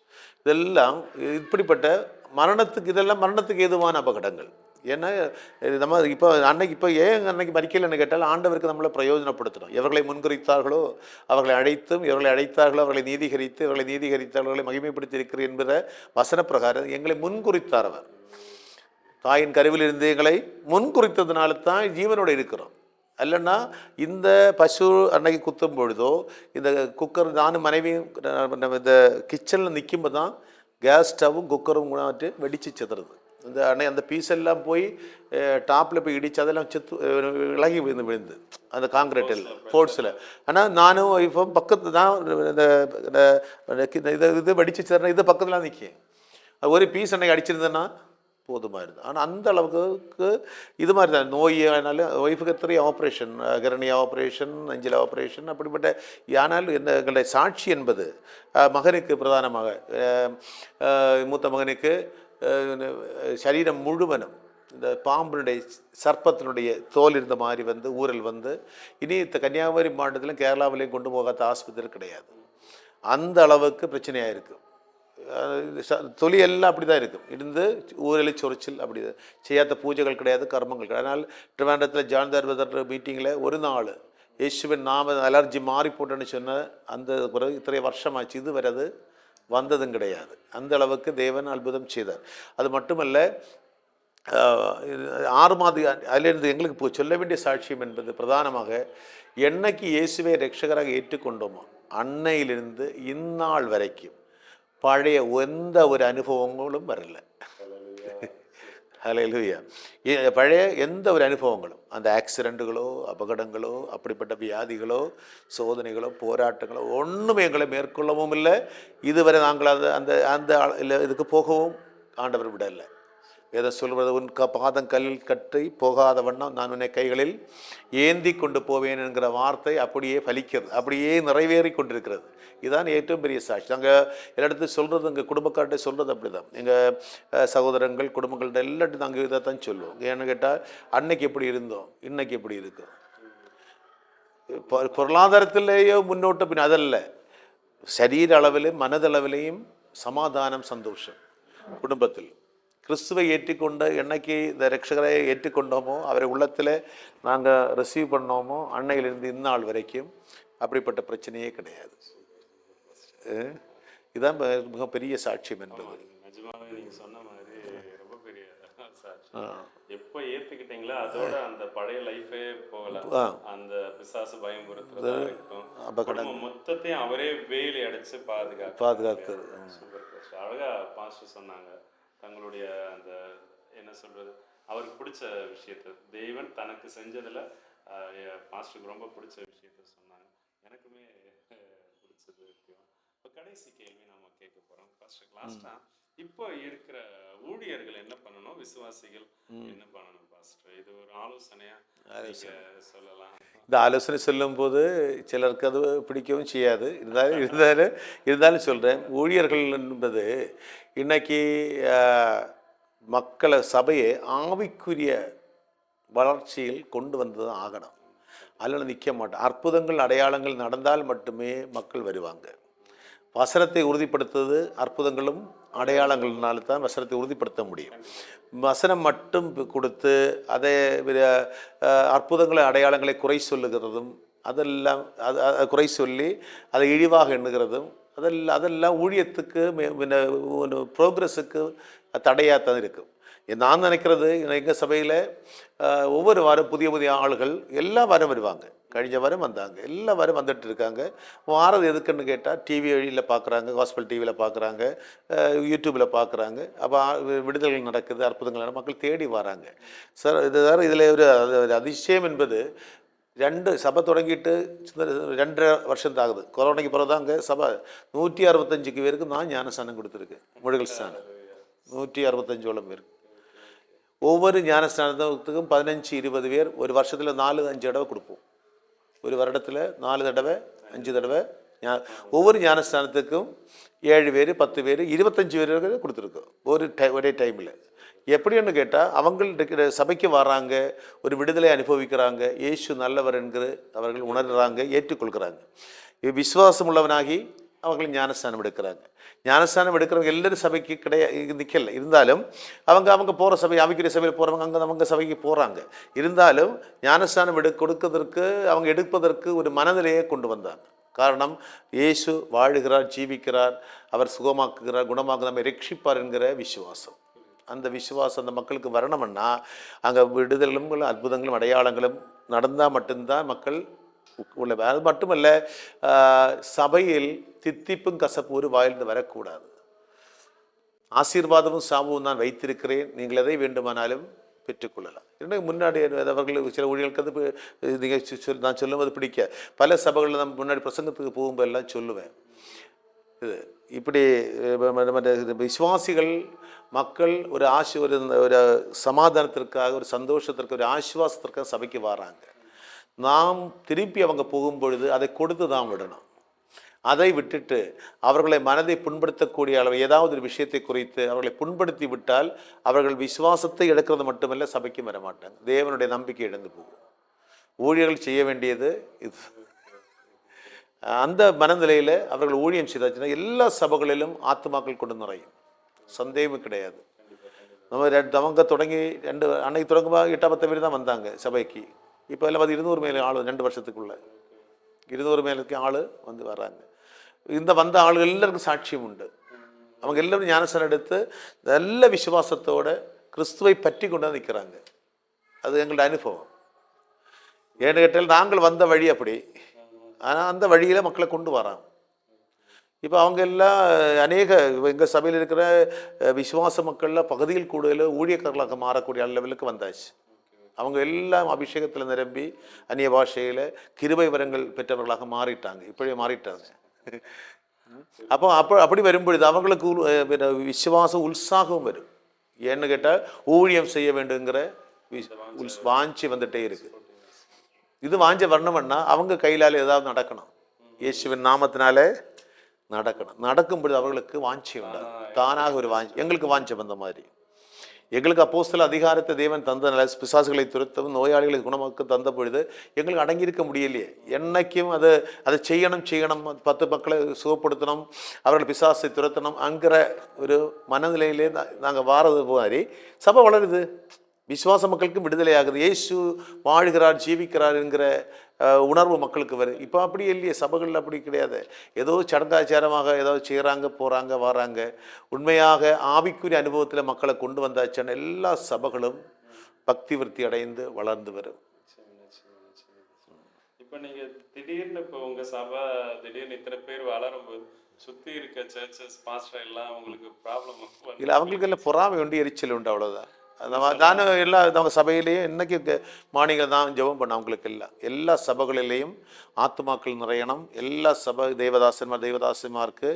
Speaker 2: இதெல்லாம் இப்படிப்பட்ட மரணத்துக்கு எதுவான அபகடங்கள். ஏன்னா நம்ம இப்போ ஏன் அன்னைக்கு மறிக்கலைன்னு கேட்டால், ஆண்டவருக்கு நம்மளை பிரயோஜனப்படுத்தணும். எவர்களை முன்குறித்தார்களோ அவர்களை அழைத்தும், இவர்களை அழைத்தார்களோ அவர்களை நீதிகரித்து, இவர்களை நீதிகரித்தார்களே மகிமைப்படுத்தி இருக்கிற என்பத வசன பிரகாரம் எங்களை முன்குறித்தார் அவர். தாயின் கருவில் இருந்து எங்களை முன்குறித்ததுனால தான் ஜீவனோடு இருக்கிறோம். அல்லன்னா இந்த பசு அன்னைக்கு குத்தும் பொழுதோ இந்த குக்கர் நானும் மனைவியும் நம்ம இந்த கிச்சனில் நிற்கும்போது தான் கேஸ் ஸ்டவ்வும் குக்கரும் கூட வெடித்து செத்துறது. இந்த அன்னை அந்த பீஸ் எல்லாம் போய் டாப்பில் போய் இடித்து அதெல்லாம் செத்து இலகி விழுந்து அந்த காங்கிரீட்டில் ஃபோர்ஸில். ஆனால் நானும் இப்போ பக்கத்து தான் இது வெடிச்சு சேர்றேன், இது பக்கத்தில் நிற்கும். ஒரு பீஸ் அன்னைக்கு அடிச்சிருந்தேன்னா போதுமாக இருந்தது. ஆனால் அந்த அளவுக்கு இது மாதிரி தான் நோய். அதனால ஒய்ஃபுக்கு 3 ஆப்ரேஷன், கரணியா ஆப்ரேஷன், நெஞ்சில் ஆப்ரேஷன், அப்படிப்பட்ட. ஆனால் எங்களுடைய சாட்சி என்பது மகனுக்கு பிரதானமாக மூத்த மகனுக்கு சரீரம் முழுவதும் இந்த பாம்பினுடைய சர்ப்பத்தினுடைய தோல் இருந்த மாதிரி வந்து ஊரல் வந்து இனி கன்னியாகுமரி மாவட்டத்திலும் கேரளாவிலையும் கொண்டு போகாத ஆஸ்பத்திரி கிடையாது. அந்த அளவுக்கு பிரச்சனையாக இருக்குது. தொலி எல்லாம் அப்படி தான் இருக்கும். இருந்து ஊரில் சொரிச்சல் அப்படி செய்யாத பூஜைகள் கிடையாது, கர்மங்கள் கிடையாது. அதனால் திருவனந்தபுரத்தில் ஜான்தார் மீட்டிங்கில் ஒரு நாள் இயேசுவின் நாம அலர்ஜி மாறி போட்டேன்னு சொன்ன அந்த பிறகு இத்தனை வருஷமாச்சு, இது வரைது வந்ததும் கிடையாது. அந்த அளவுக்கு தேவன் அற்புதம் செய்தார். அது மட்டுமல்ல, 6 மாதம் அதிலிருந்து எங்களுக்கு சொல்ல வேண்டிய சாட்சியம் என்பது பிரதானமாக என்னைக்கு இயேசுவை ரட்சகராக ஏற்றுக்கொண்டோமோ அன்னையிலிருந்து இந்நாள் வரைக்கும் பழைய எந்த ஒரு அனுபவங்களும் வரல. ஹல்லேலூயா. பழைய எந்த ஒரு அனுபவங்களும், அந்த ஆக்சிடெண்ட்டுகளோ அபகடங்களோ அப்படிப்பட்ட வியாதிகளோ சோதனைகளோ போராட்டங்களோ ஒன்றுமே எங்களை மேற்கொள்ளவும் இல்லை. இதுவரை நாங்கள் அந்த அந்த இதுக்கு போகவும் ஆண்டவர் விடலை. எதை சொல்வது, உன் பாதம் கல்லில் கட்டி போகாத வண்ணம் நான் உன்னை கைகளில் ஏந்தி கொண்டு போவேன் என்கிற வார்த்தை அப்படியே பலிக்கிறது, அப்படியே நிறைவேறி கொண்டிருக்கிறது. இதுதான் ഏറ്റവും பெரிய சாட்சி. நாங்கள் எல்லா இடத்துலையும் சொல்கிறது, எங்கள் குடும்பக்கார்ட்ட சொல்கிறது அப்படி தான். எங்கள் சகோதரங்கள் குடும்பங்கள்ட்ட எல்லாத்தையும் நாங்கள் இதை தான் சொல்லுவோம். ஏன்னு கேட்டால் அன்னைக்கு எப்படி இருந்தோம், இன்னைக்கு எப்படி இருக்கும். பொருளாதாரத்திலேயோ முன்னோட்ட பின் அதல்ல, சரீர அளவிலும் மனதளவிலையும் சமாதானம், சந்தோஷம். குடும்பத்தில் கிறிஸ்துவை ஏற்றிக்கொண்டு என்னைக்கு இந்த ரட்சகரை ஏற்றுக்கொண்டோமோ, அவரை உள்ளத்தில் நாங்கள் ரிசீவ் பண்ணோமோ, அன்னையிலிருந்து இந்நாள் வரைக்கும் அப்படிப்பட்ட பிரச்சனையே கிடையாது. இதுதான் மிகப்பெரிய சாட்சியம் என்பது.
Speaker 1: நிஜமாவே நீங்கள் சொன்ன மாதிரி ரொம்ப பெரிய சாட்சி. எப்போ ஏற்றுக்கிட்டீங்களோ அதோட அந்த பழைய லைஃபே போகலாம். அந்த பிசாசு பயமுறுத்துறதா இருக்கட்டும், மொத்தத்தையும் அவரே வேலி அடைச்சு பாதுகாத்து. சூப்பர். அழகா பாஸ்டர் சொன்னாங்க தங்களுடைய அந்த என்ன சொல்றது, அவருக்கு பிடிச்ச விஷயத்த தேவன் தனக்கு செஞ்சதுல பாஸ்டருக்கு ரொம்ப பிடிச்ச விஷயத்த சொன்னாங்க. எனக்குமே பிடிச்சது விஷயம். இப்போ கடைசி கேள்வி நம்ம கேட்க போறோம் பாஸ்டர். லாஸ்டா இப்போ இருக்கிற ஊழியர்கள் என்ன பண்ணணும், விசுவாசிகள் என்ன பண்ணணும் பாஸ்டர்? இது ஒரு ஆலோசனையா சொல்லலாம்.
Speaker 2: இந்த ஆலோசனை சொல்லும் போது சிலருக்கு அது பிடிக்கவும் செய்யாது. இருந்தாலும் சொல்கிறேன், ஊழியர்கள் என்பது இன்னைக்கு மக்களை சபையை ஆவிக்குரிய வளர்ச்சியில் கொண்டு வந்து தான் ஆகணும். அதில் நிற்க மாட்டோம். அற்புதங்கள் அடையாளங்கள் நடந்தால் மட்டுமே மக்கள் வருவாங்க. வசனத்தை உறுதிப்படுத்துவது அற்புதங்களும் அடையாளங்கள்னால தான் வசனத்தை உறுதிப்படுத்த முடியும். வசனம் மட்டும் கொடுத்து அதை அற்புதங்களை அடையாளங்களை குறை சொல்லுகிறதும், அதெல்லாம் குறை சொல்லி அதை இழிவாக எண்ணுகிறதும், அதெல்லாம் ஊழியத்துக்கு ப்ரோக்ரஸுக்கு தடையாகத்தான் இருக்கும். நான் நினைக்கிறது, எங்கள் சபையில் ஒவ்வொரு வாரம் புதிய புதிய ஆளுகள் எல்லா வாரம் வருவாங்க. கழிஞ்ச வாரம் வந்தாங்க, எல்லா வாரம் வந்துட்டு இருக்காங்க. வாரம் எதுக்குன்னு கேட்டால் டிவி வழியில் பார்க்குறாங்க, காஸ்பல் டிவியில் பார்க்குறாங்க, யூடியூப்பில் பார்க்குறாங்க. அப்போ விடுதலைகள் நடக்குது, அற்புதங்கள் மக்கள் தேடி வராங்க. சார் இதில் ஒரு அதிசயம் என்பது, 2 சபை தொடங்கிட்டு 2.5 வருஷம் ஆகுது. கொரோனாக்கு பிறகு தான் அங்கே சபை 165 பேருக்கு நான் ஞானஸ்தானம் கொடுத்துருக்கேன். முழுகல் ஸ்தானம் 165 பேருக்கு. ஒவ்வொரு ஞானஸ்தானத்துக்கும் 15-20 பேர் ஒரு வருஷத்தில் 4-5 தடவை கொடுப்போம். ஒரு வருடத்தில் 4 தடவை 5 தடவை ஒவ்வொரு ஞானஸ்தானத்துக்கும் 7 பேர் 10 பேர் 25 பேர் கொடுத்துருக்கோம் ஒரே டைமில். எப்படின்னு கேட்டால் அவங்க சபைக்கு வர்றாங்க, ஒரு விடுதலை அனுபவிக்கிறாங்க, இயேசு நல்லவர் என்கிற அவர்கள் உணர்கிறாங்க, ஏற்றுக்கொள்கிறாங்க. விசுவாசம் உள்ளவனாகி அவர்கள் ஞானஸ்தானம் எடுக்கிறாங்க. ஞானஸ்தானம் எடுக்கிறவங்க எல்லாரும் சபைக்கு நிற்கல. இருந்தாலும் அவங்க போகிற சபை, ஆவிக்குரிய சபையில் போகிறவங்க அவங்க சபைக்கு போகிறாங்க. இருந்தாலும் ஞானஸ்தானம் கொடுப்பதற்கு அவங்க எடுப்பதற்கு ஒரு மனநிலையை கொண்டு வந்தாங்க. காரணம், இயேசு வாழுகிறார், ஜீவிக்கிறார், அவர் சுகமாக்குகிறார், குணமாக்கு நம்மை ரட்சிப்பார் என்கிற விசுவாசம். அந்த விசுவாசம் அந்த மக்களுக்கு வரணும்னா அங்கே விடுதலும் அற்புதங்களும் அடையாளங்களும் நடந்தால் மட்டும்தான் மக்கள் உள்ள. அது மட்டுமல்ல, சபையில் தித்திப்பும் கசப்பு ஒரு வாயிலிருந்து வரக்கூடாது. ஆசீர்வாதமும் சாபமும் நான் வைத்திருக்கிறேன், நீங்கள் எதை வேண்டுமானாலும் பெற்றுக்கொள்ளலாம். இன்னும் முன்னாடி அவர்கள் சில ஊழியர்களுக்கு அது நீங்கள் நான் சொல்லும்போது பிடிக்க, பல சபைகளில் நான் முன்னாடி பிரசங்கத்துக்கு போகும்போது எல்லாம் சொல்லுவேன். இது இப்படி விசுவாசிகள் மக்கள் ஒரு ஒரு சமாதானத்திற்காக, ஒரு சந்தோஷத்திற்கு, ஒரு ஆசுவாசத்திற்காக சபைக்கு வராங்க. நாம் திருப்பி அவங்க போகும்பொழுது அதை கொடுத்து தான் விடணும். அதை விட்டுட்டு அவர்களை மனதை புண்படுத்தக்கூடிய அளவு ஏதாவது ஒரு விஷயத்தை குறித்து அவர்களை புண்படுத்தி விட்டால் அவர்கள் விசுவாசத்தை இழக்கிறது மட்டுமல்ல, சபைக்கு வர மாட்டாங்க. தேவனுடைய நம்பிக்கை இழந்து போகும். ஊழியர்கள் செய்ய வேண்டியது இது. அந்த மனநிலையில் அவர்கள் ஊழியம் செய்தாச்சுன்னா எல்லா சபைகளிலும் ஆத்துமாக்கள் கொண்டு நிறையும், சந்தேகமும் கிடையாது. அவங்க தொடங்கி அன்னைக்கு தொடங்கும்போது 8-10 பேர் தான் வந்தாங்க சபைக்கு. இப்போ எல்லாம் 200 மேலே ஆள் 2 வருஷத்துக்குள்ள 200 மேலுக்கு ஆள் வந்து வர்றாங்க. இந்த வந்த ஆளுகள் எல்லாருக்கும் சாட்சியம் உண்டு. அவங்க எல்லாரும் ஞானஸ்நானம் எடுத்து நல்ல விசுவாசத்தோட கிறிஸ்துவை பற்றி கொண்டு வந்து நிற்கிறாங்க. அது எங்களோட அனுபவம். ஏன்னு கேட்டால் நாங்கள் வந்த வழி அப்படி, ஆனால் அந்த வழியில் மக்களை கொண்டு வராங்க. இப்போ அவங்க எல்லாம் அநேக எங்கள் சபையில் இருக்கிற விசுவாச மக்களில் பகுதியில் கூடுதல் ஊழியக்காரர்களாக மாறக்கூடிய லெவலுக்கு வந்தாச்சு. அவங்க எல்லாம் அபிஷேகத்தில் நிரம்பி அந்நிய பாஷையில் கிருபை வரங்கள் பெற்றவர்களாக மாறிட்டாங்க. இப்படியே மாறிட்டாங்க. அப்படி வரும்பொழுது அவங்களுக்கு விசுவாசம் உற்சாகம் வரும். ஏன்னு கேட்டால் ஊழியம் செய்ய வேண்டுங்கிற வாஞ்சி வந்துட்டே இருக்கு. இது வாஞ்ச வரணும்னா அவங்க கையிலால் ஏதாவது நடக்கணும், இயேசுவின் நாமத்தினாலே நடக்கணும். நடக்கும்பொழுது அவர்களுக்கு வாஞ்சி உண்டாது, தானாக ஒரு வாஞ்சி. எங்களுக்கு வாஞ்சி வந்த மாதிரி எங்களுக்கு அப்போஸ்தல அதிகாரத்தை தேவன் தந்தனால பிசாசுகளை துரத்தவும் நோயாளிகளை குணமாக்க தந்த பொழுது எங்களுக்கு அடங்கியிருக்க முடியலையே. என்னைக்கும் அதை செய்யணும் 10 மக்களை சுகப்படுத்தணும், அவர்கள் பிசாசை துரத்தணும் அங்கிற ஒரு மனநிலையிலே நாங்கள் வாரது மாதிரி சபை வளருது. விசுவாச மக்களுக்கும் விடுதலை ஆகுது. இயேசு வாழ்கிறார், ஜீவிக்கிறார் என்கிற உணர்வு மக்களுக்கு வருது. இப்போ அப்படி இல்லையே, சபைகளில் அப்படி கிடையாது. ஏதோ சடங்காச்சாரமாக ஏதோ செய்கிறாங்க, போகிறாங்க, வராங்க. உண்மையாக ஆவிக்குரிய அனுபவத்தில் மக்களை கொண்டு வந்தாச்சுன்னா எல்லா சபைகளும் பக்தி விருத்தி அடைந்து வளர்ந்து வரும்.
Speaker 1: இப்போ நீங்கள் திடீர்னு இப்போ உங்கள் சபை திடீர்னு இத்தனை பேர் வளரும்போது சுற்றி இருக்க சர்ச்சஸ் பாஸ்டர் எல்லாம் உங்களுக்கு ப்ராப்ளம்
Speaker 2: இல்லை, அவங்களுக்கு எல்லாம் பொறாமை உண்டு, எரிச்சல் உண்டு, அவ்வளோதான். நானும் அவங்க சபையிலேயும் இன்னைக்கு மார்னிங்கில் தான் ஜெபம் பண்ண. அவங்களுக்கு எல்லா சபைகளிலேயும் ஆத்துமாக்கள் நிறையணும். எல்லா சபை தெய்வதாசன்மாருக்கு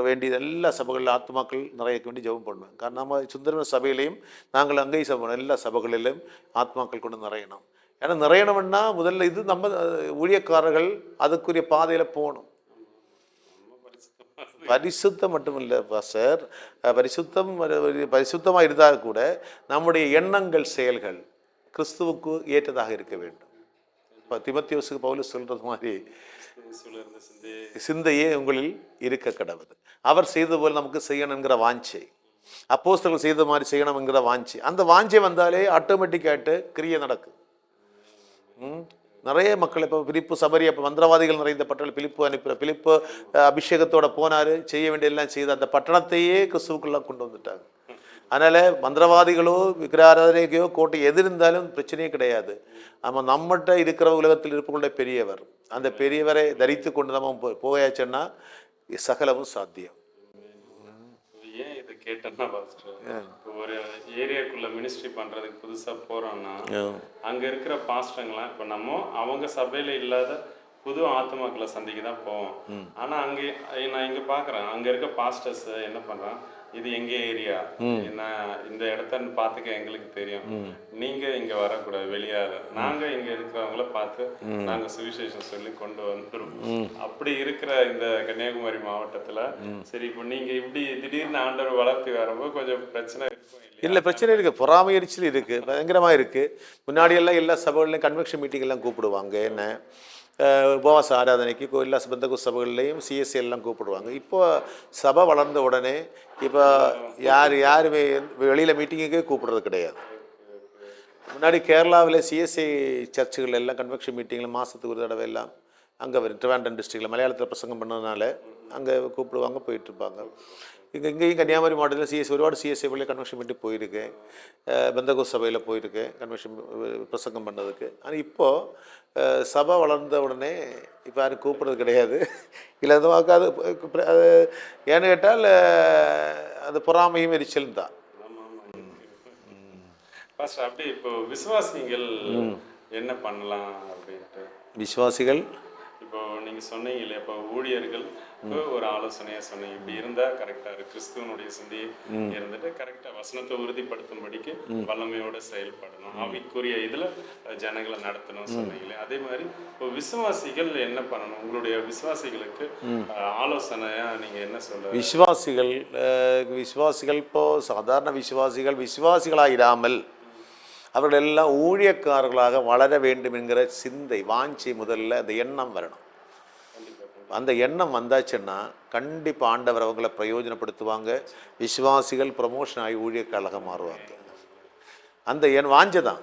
Speaker 2: வேண்டியது எல்லா சபைகளிலும் ஆத்துமாக்கள் நிறைய வேண்டி ஜெபம் பண்ணுவேன். காரணம் நம்ம சுந்தரம சபையிலையும் நாங்கள் அங்கேயும் சபை எல்லா சபைகளிலும் ஆத்மாக்கள் கொண்டு நிறையணும். ஏன்னா நிறையணும்னா முதல்ல இது நம்ம ஊழியக்காரர்கள் அதுக்குரிய பாதையில் போகணும். பரிசுத்தம் மட்டும் இல்லை பாஸ்டர், பரிசுத்தமாக இருந்தால் கூட நம்முடைய எண்ணங்கள் செயல்கள் கிறிஸ்துவுக்கு ஏற்றதாக இருக்க வேண்டும். இப்போ திமோத்தேயுவுக்கு பவுல் சொல்றது மாதிரி சிந்தையே உங்களில் இருக்க கடவுது. அவர் செய்தது போல் நமக்கு செய்யணுங்கிற வாஞ்சை, அப்போஸ்தலர்கள் செய்த மாதிரி செய்யணுங்கிற வாஞ்சை, அந்த வாஞ்சை வந்தாலே ஆட்டோமேட்டிக்காയിട്ട് கிரியை நடக்கும். நிறைய மக்கள் இப்போ பிலிப்பு சபரி அப்போ மந்திரவாதிகள் நிறைந்த பட்டணம் பிலிப்பு அபிஷேகத்தோட போனார், செய்ய வேண்டிய எல்லாம் செய்து அந்த பட்டணத்தையே கிறிஸ்துவுக்குள்ள கொண்டு வந்துட்டாங்க. அதனால மந்திரவாதிகளோ விக்கிராராதனைக்கோ கோட்டை எது இருந்தாலும் பிரச்சனையே கிடையாது. நம்ம நம்மகிட்ட இருக்கிற உலகத்தில் இருப்பவங்களுடைய பெரியவர், அந்த பெரியவரை தரித்து கொண்டு நம்ம போயாச்சுன்னா சகலமும் சாத்தியம்.
Speaker 1: ஏன் இதை கேட்டேன்னா ஒரு ஏரியாக்குள்ள மினிஸ்ட்ரி பண்றதுக்கு புதுசா போறோம்னா அங்க இருக்கிற பாஸ்டர்ங்களாம் இப்போ அவங்க சபையில இல்லாத புது ஆத்மாக்களை சந்திக்க தான் போவோம். ஆனா அங்கே நான் இங்க பாக்குறேன், அங்க இருக்க பாஸ்டர்ஸ் என்ன பண்றான், இது எங்க ஏரியா, என்ன இந்த இடத்த பாத்துக்க எங்களுக்கு தெரியும், நீங்க இங்க வரக்கூடாது, வெளியாத நாங்க இங்க இருக்கிறவங்கள பார்த்து நாங்க சுவிசேஷம் சொல்லி கொண்டு வந்துருவோம். அப்படி இருக்கிற இந்த கன்னியாகுமரி மாவட்டத்துல சரி இப்போ நீங்க இப்படி திடீர்னு ஆண்டவர் வளர்த்து வரும்போது கொஞ்சம் பிரச்சனை இருக்கும்
Speaker 2: இல்லை? பிரச்சனை இருக்கு, பொறாமை எரிச்சல் இருக்கு, பயங்கரமா இருக்கு. முன்னாடி எல்லாம் எல்லா சபைகள்லையும் கன்வென்ஷன் மீட்டிங் எல்லாம் கூப்பிடுவாங்க, என்ன உபவாச ஆராதனைக்கு எல்லா பெந்தகோஸ்து சபைகள்லையும் சிஎஸ்சி எல்லாம் கூப்பிடுவாங்க. இப்போ சபை வளர்ந்த உடனே இப்போ யாருமே வெளியில் மீட்டிங்குக்கே கூப்பிடுறது கிடையாது. முன்னாடி கேரளாவில் சிஎஸ்சி சர்ச்சுகள் எல்லாம் கன்வென்ஷன் மீட்டிங்கில் மாதத்துக்கு ஒரு தடவை எல்லாம் அங்கே வரும். ட்ரிவாண்ட்ரம் டிஸ்ட்ரிக்டில் மலையாளத்தில் பிரசங்கம் பண்ணதுனால அங்கே கூப்பிடுவாங்க, போயிட்டுருப்பாங்க. இங்கேயும் கன்னியாகுமரி மாவட்டத்தில் சிஎஸ்ஐ ஒருபாடு சிஎஸ்ஐ பள்ளியில் கன்வென்ஷன் பண்ணி போயிருக்கேன். பெந்தகோஸ் சபையில் போயிருக்கேன் கன்வென்ஷன் பிரசங்கம் பண்ணதுக்கு. ஆனால் இப்போது சபை வளர்ந்த உடனே இப்போ யாரும் கூப்பிட்றது கிடையாது. இல்லை அது வாக்காது. அது ஏன்னு கேட்டால் அது பொறாமையும் எரிச்சலும் தான்.
Speaker 1: பாஸ்டர், அப்படி இப்போ விசுவாசிகள் என்ன பண்ணலாம் அப்படின்ட்டு?
Speaker 2: விசுவாசிகள்
Speaker 1: இப்போ நீங்க சொன்னீங்க இல்லையா, இப்போ ஊழியர்கள் ஒரு ஆலோசனையா சொன்னீங்க, இப்படி இருந்தா கரெக்டா இருக்கு, கிறிஸ்துவனுடைய சிந்தையை இருந்துட்டு கரெக்டா வசனத்தை உறுதிப்படுத்தும்படிக்கு வல்லமையோட செயல்படணும், ஆவிக்குரிய இதுல ஜனங்களை நடத்தணும் சொன்னீங்களே. அதே மாதிரி இப்போ விசுவாசிகள் என்ன பண்ணணும்? உங்களுடைய விசுவாசிகளுக்கு ஆலோசனையா நீங்க என்ன சொல்ற?
Speaker 2: விசுவாசிகள் இப்போ சாதாரண விசுவாசிகளாயிராமல் அவர்கள் எல்லாம் ஊழியக்காரர்களாக வளர வேண்டும் என்கிற சிந்தை, வாஞ்சி, முதல்ல அந்த எண்ணம் வரணும். அந்த எண்ணம் வந்தாச்சுன்னா கண்டிப்பாக ஆண்டவர் அவங்கள பிரயோஜனப்படுத்துவாங்க. விசுவாசிகள் ப்ரமோஷன் ஆகி ஊழியக்காரர்களாக மாறுவாங்க. அந்த வாஞ்சை தான்,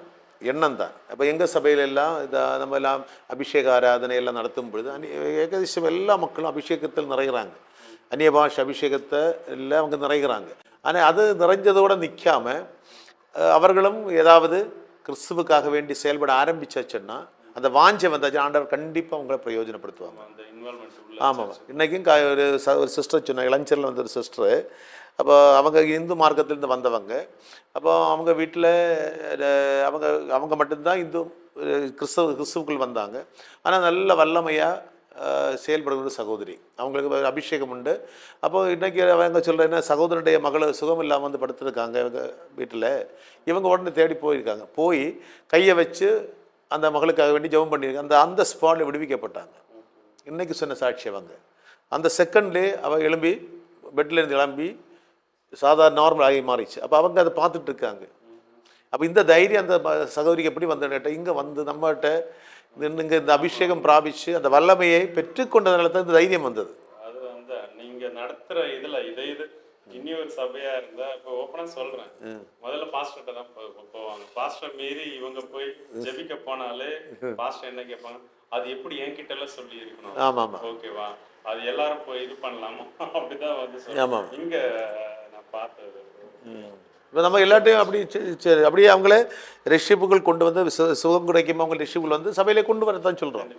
Speaker 2: எண்ணம் தான். அப்போ எங்கள் சபையிலெல்லாம் நம்ம எல்லாம் அபிஷேக ஆராதனை எல்லாம் நடத்தும் பொழுது ஏகதேசம் எல்லா மக்களும் அபிஷேகத்தில் நிறைகிறாங்க. அந்நிய பாஷை அபிஷேகத்தை எல்லாம் அவங்க நிறைகிறாங்க. ஆனால் அது நிறைஞ்சதோடு நிற்காமல் அவர்களும் ஏதாவது கிறிஸ்துவுக்காக வேண்டி செயல்பட ஆரம்பிச்சாச்சுன்னா அந்த வாஞ்சை வந்தாச்சு ஆண்டவர் கண்டிப்பாக அவங்களை பிரயோஜனப்படுத்துவாங்க. ஆமாம். இன்றைக்கும் ஒரு சிஸ்டர் சொன்னாங்க, இளஞ்சரில் வந்த ஒரு சிஸ்டரு. அப்போ அவங்க இந்து மார்க்கத்திலேருந்து வந்தவங்க. அப்போ அவங்க வீட்டில் அவங்க மட்டும்தான் இந்து கிறிஸ்துவுக்குள் வந்தாங்க. ஆனால் நல்ல வல்லமையாக செயல்படுகிற சகோதரி, அவங்களுக்கு அபிஷேகம் உண்டு. அப்போது இன்றைக்கி அவங்க சொல்கிறேன்னா சகோதரனுடைய மகள் சுகம் இல்லாமல் வந்து படுத்துருக்காங்க இவங்க வீட்டில். இவங்க உடனே தேடி போயிருக்காங்க. போய் கையை வச்சு அந்த மகளுக்காக வேண்டி ஜெபம் பண்ணியிருக்காங்க. அந்த ஸ்பாட்டில் விடுவிக்கப்பட்டாங்க. இன்றைக்கி சொன்ன சாட்சி அவங்க. அந்த செகண்ட்லேயே அவள் எழும்பி பெட்லேருந்து கிளம்பி சாதாரண நார்மல் ஆகி மாறிச்சு. அப்போ அவங்க அதை பார்த்துட்டு இருக்காங்க. அப்போ இந்த தைரியம் அந்த சகோதரிக்கு எப்படி வந்தேன்ட்ட இங்கே வந்து நம்மகிட்ட இங்கே இந்த அபிஷேகம் பிராபிச்சு அந்த வல்லமையை பெற்றுக்கொண்டதுனால தான் இந்த தைரியம் வந்தது.
Speaker 1: அது வந்து நீங்கள் நடத்துகிற இதில் இது இனி ஒரு சபையா இருந்தா இப்போ ஓப்பனா சொல்றேன், முதல்ல பாஸ்டர்கிட்ட தான் போவாங்க. பாஸ்டர் மீறி இவங்க போய் ஜெபிக்க போனாலே பாஸ்டர் என்ன கேட்பாங்க, அது எப்படி என்கிட்ட எல்லாம் சொல்லி இருக்கணும்.
Speaker 2: ஆமா ஆமா,
Speaker 1: ஓகேவா, அது எல்லாரும் போய் இது பண்ணலாமா அப்படிதான் வந்து சொல்லுவாங்க. இங்க நான் பார்த்தது
Speaker 2: இப்போ நம்ம எல்லாத்தையும் அப்படி சரி அப்படியே அவங்களே ரெஷிப்புகள் கொண்டு வந்து சுகம் கிடைக்கும். அவங்க ரெஷிப்புகள் வந்து சபையிலே கொண்டு வரதான் சொல்கிறோம்.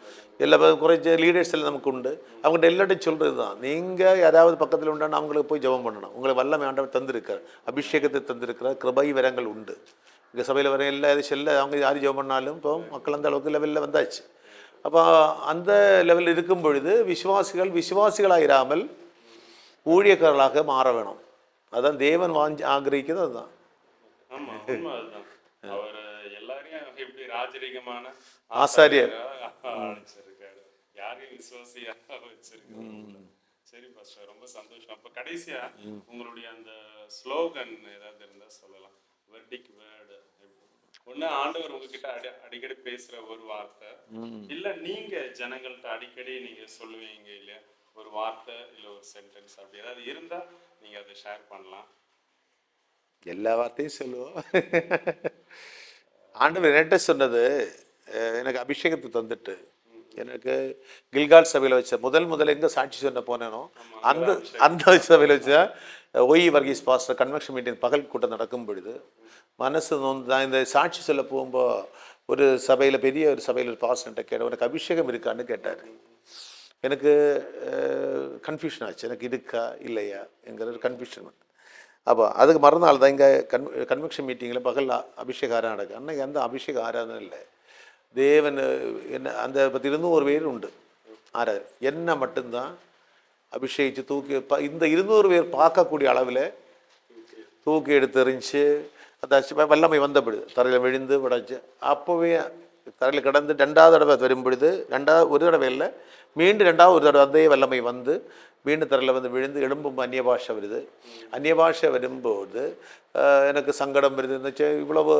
Speaker 2: எல்லா குறைச்ச லீடர்ஸ் எல்லாம் நமக்கு உண்டு. அவங்கள்ட்ட எல்லாத்தையும் சொல்கிறது தான், நீங்கள் யாராவது பக்கத்தில் உண்டான அவங்களுக்கு போய் ஜெபம் பண்ணணும். உங்களுக்கு வல்லமை ஆண்டவர் தந்திருக்கார், அபிஷேகத்தை தந்திருக்கிறார், கிருபை வரங்கள் உண்டு. இங்கே சபையில் வர எல்லா செல்ல அவங்க யார் ஜெபம் பண்ணாலும் இப்போ மக்கள் அந்த அளவுக்கு லெவலில் வந்தாச்சு. அப்போ அந்த லெவலில் இருக்கும் பொழுது விசுவாசிகளாயிராமல் ஊழியக்காரர்களாக மாற வேணும். அதான் தேவன் ஆகிரகிக்கிறது. அதுதான்.
Speaker 1: ஆமா, அதுதான். அவர் எல்லாரையும் எப்படி ராஜரீகமான
Speaker 2: ஆசாரியர்
Speaker 1: அழைச்சிருக்காரு, யாரையும் விசுவாசியா வச்சிருக்காரு. சரி பாஸ்டர், ரொம்ப சந்தோஷம். அப்ப கடைசியா உங்களுடைய அந்த ஸ்லோகன் ஏதாவது இருந்தா சொல்லலாம். வெர்டிக் வேர்டு ஒண்ணு, ஆண்டவர் உங்ககிட்ட அடிக்கடி பேசுற ஒரு வார்த்தை, இல்ல நீங்க ஜனங்கள்ட்ட அடிக்கடி நீங்க சொல்லுவீங்க இல்லையா ஒரு வார்த்தை இல்ல ஒரு சென்டென்ஸ், அப்படி ஏதாவது இருந்தா நீங்க அதை ஷேர் பண்ணலாம்.
Speaker 2: எல்லா வார்த்தையும் சொல்லுவோம். ஆண்டவர் என்கிட்ட சொன்னது, எனக்கு அபிஷேகத்தை தந்துட்டு எனக்கு கில்கால் சபையில் வச்ச முதல்ல எங்கே சாட்சி சொன்ன போனேனோ அந்த சபையில் வச்ச Y Varghese pastor convention meeting பகல் கூட்டம் நடக்கும் பொழுது மனசு நோந்து தான் இந்த சாட்சி சொல்ல போகும்போது ஒரு சபையில் பெரிய ஒரு சபையில் ஒரு பாஸ்டர்கிட்ட கேட்ட, உனக்கு அபிஷேகம் இருக்கான்னு கேட்டார். எனக்கு கன்ஃபியூஷன் ஆச்சு, எனக்கு இருக்கா இல்லையா என்கிற ஒரு கன்ஃபியூஷன். அப்போ அதுக்கு மறுநாள் தான் இங்கே கன்வென்ஷன் மீட்டிங்கில் பகல் அபிஷேக ஆராதனை நடக்குது. அன்றைக்கி அந்த அபிஷேக ஆராதனை இல்லை, தேவன் என்ன அந்த 200 பேர் உண்டு ஆராதனை, என்ன மட்டும்தான் அபிஷேகிச்சு தூக்கி இந்த 200 பேர் பார்க்கக்கூடிய அளவில் தூக்கி எடுத்துருந்துச்சு. அந்த வல்லமை வந்தபொழுது தரையில் விழுந்து விடைச்சு, அப்போவே தரையில் கிடந்து 2வது தடவை வரும் பொழுது ஒரு தடவை இல்லை, மீண்டும் 2வது ஒரு தடவை அதே வல்லமை வந்து மீண்டும் தரையில் வந்து விழுந்து எழும்பும் அந்நிய பாஷை வருது. அந்நிய பாஷை வரும்போது எனக்கு சங்கடம் வருது, இருந்துச்சு இவ்வளவு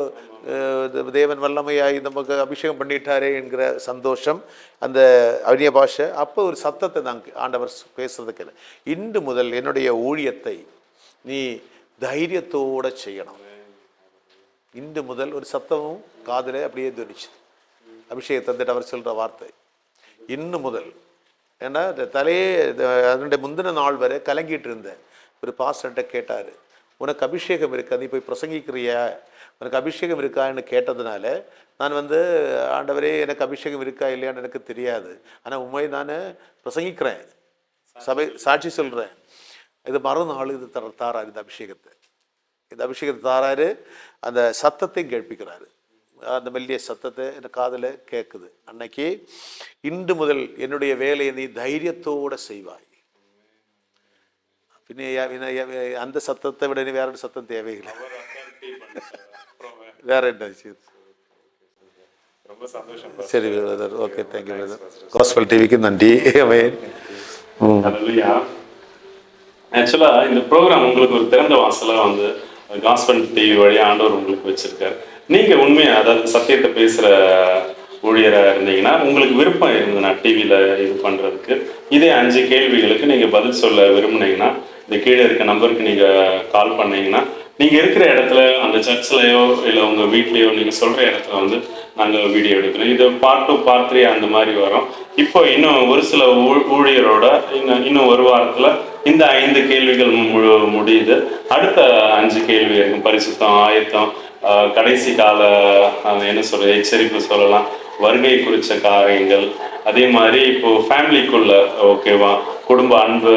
Speaker 2: தேவன் வல்லமையாகி நமக்கு அபிஷேகம் பண்ணிட்டாரே என்கிற சந்தோஷம், அந்த அந்நிய பாஷை. அப்போ ஒரு சத்தத்தை நாங்கள் ஆண்டவர் பேசுறதுக்கு இல்லை, இன்று முதல் என்னுடைய ஊழியத்தை நீ தைரியத்தோடு செய்யணும். இன்று முதல் ஒரு சத்தமும் காதில் அப்படியே துணிச்சு அபிஷேகம் தந்துட்டு அவர் சொல்கிற வார்த்தை, இன்னும் முதல். ஏன்னா தலையே அதனுடைய முந்தின நாள் வரை கலங்கிட்டு இருந்தேன், ஒரு பாஸ்டர்கிட்ட கேட்டார், உனக்கு அபிஷேகம் இருக்கா, நீ போய் பிரசங்கிக்கிறியா, உனக்கு அபிஷேகம் இருக்கான்னு கேட்டதுனால நான் ஆண்டவரே எனக்கு அபிஷேகம் இருக்கா இல்லையான்னு எனக்கு தெரியாது, ஆனால் உண்மை நான் பிரசங்கிக்கிறேன், சபை சாட்சி சொல்கிறேன். இது மறுநாள் இது தாராரு, இந்த அபிஷேகத்தை தாராரு. அந்த சத்தத்தை கேட்பிக்கிறாரு, அந்த மெல்லிய சத்தத்தை என் காதில் கேட்குது. அன்னைக்கு இன்று முதல் என்னுடைய வேலையை நீ தைரியத்தோடு செய்வாய். அந்த சத்தத்தை விட வேற ஒரு சத்தம் தேவையில்லை. வேற என்ன விஷயம்?
Speaker 1: ரொம்ப சந்தோஷம்.
Speaker 2: சரி brother, okay, thank you brother. Gospel டிவிக்கு நன்றி.
Speaker 1: ஆக்சுவலா இந்த ப்ரோக்ராம் உங்களுக்கு ஒரு திறந்த வாசலா காஸ்பல் டிவி வழியா ஆண்டவர் உங்களுக்கு வச்சிருக்காரு. நீங்க உண்மையா, அதாவது சத்தியத்தை பேசுற ஊழியராக இருந்தீங்கன்னா, உங்களுக்கு விருப்பம் இருந்ததுன்னா டிவியில இது பண்றதுக்கு, இதே 5 கேள்விகளுக்கு நீங்க பதில் சொல்ல விரும்புனீங்கன்னா, இந்த கீழே இருக்க நம்பருக்கு நீங்க கால் பண்ணீங்கன்னா, நீங்க இருக்கிற இடத்துல அந்த சர்ச்சிலையோ இல்லை உங்க வீட்லயோ நீங்க சொல்ற இடத்துல நாங்கள் வீடியோ எடுக்கிறோம். இது பார்ட் 2 பார்ட் 3 அந்த மாதிரி வரும். இப்போ இன்னும் ஒரு சில ஊழியரோட இன்னும் ஒரு வாரத்துல இந்த 5 கேள்விகள் முடியுது. அடுத்த 5 கேள்வி இருக்கும். பரிசுத்தம், ஆயத்தம், கடைசி கால என்ன சொல்ற எச்சரிப்பு சொல்லலாம், வருகை குறித்த காரியங்கள், அதே மாதிரி இப்போ ஃபேமிலிக்குள்ள ஓகேவா குடும்ப அன்பு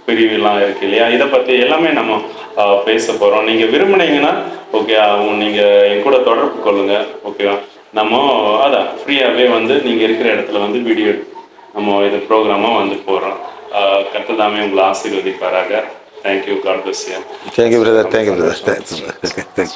Speaker 1: பிரிவுலாம் இருக்கு இல்லையா, இதை பற்றி எல்லாமே நம்ம பேச போகிறோம். நீங்கள் விரும்புனீங்கன்னா ஓகே, நீங்கள் என் கூட தொடர்பு கொள்ளுங்க. ஓகேவா, நம்ம அதான் ஃப்ரீயாகவே நீங்கள் இருக்கிற இடத்துல வீடியோ நம்ம இது ப்ரோக்ராமாக போடுறோம். கர்த்தர் உங்களை ஆசீர்வதிப்பாராக. Thank you. God bless you.
Speaker 2: Thank you brother. Thank you brother.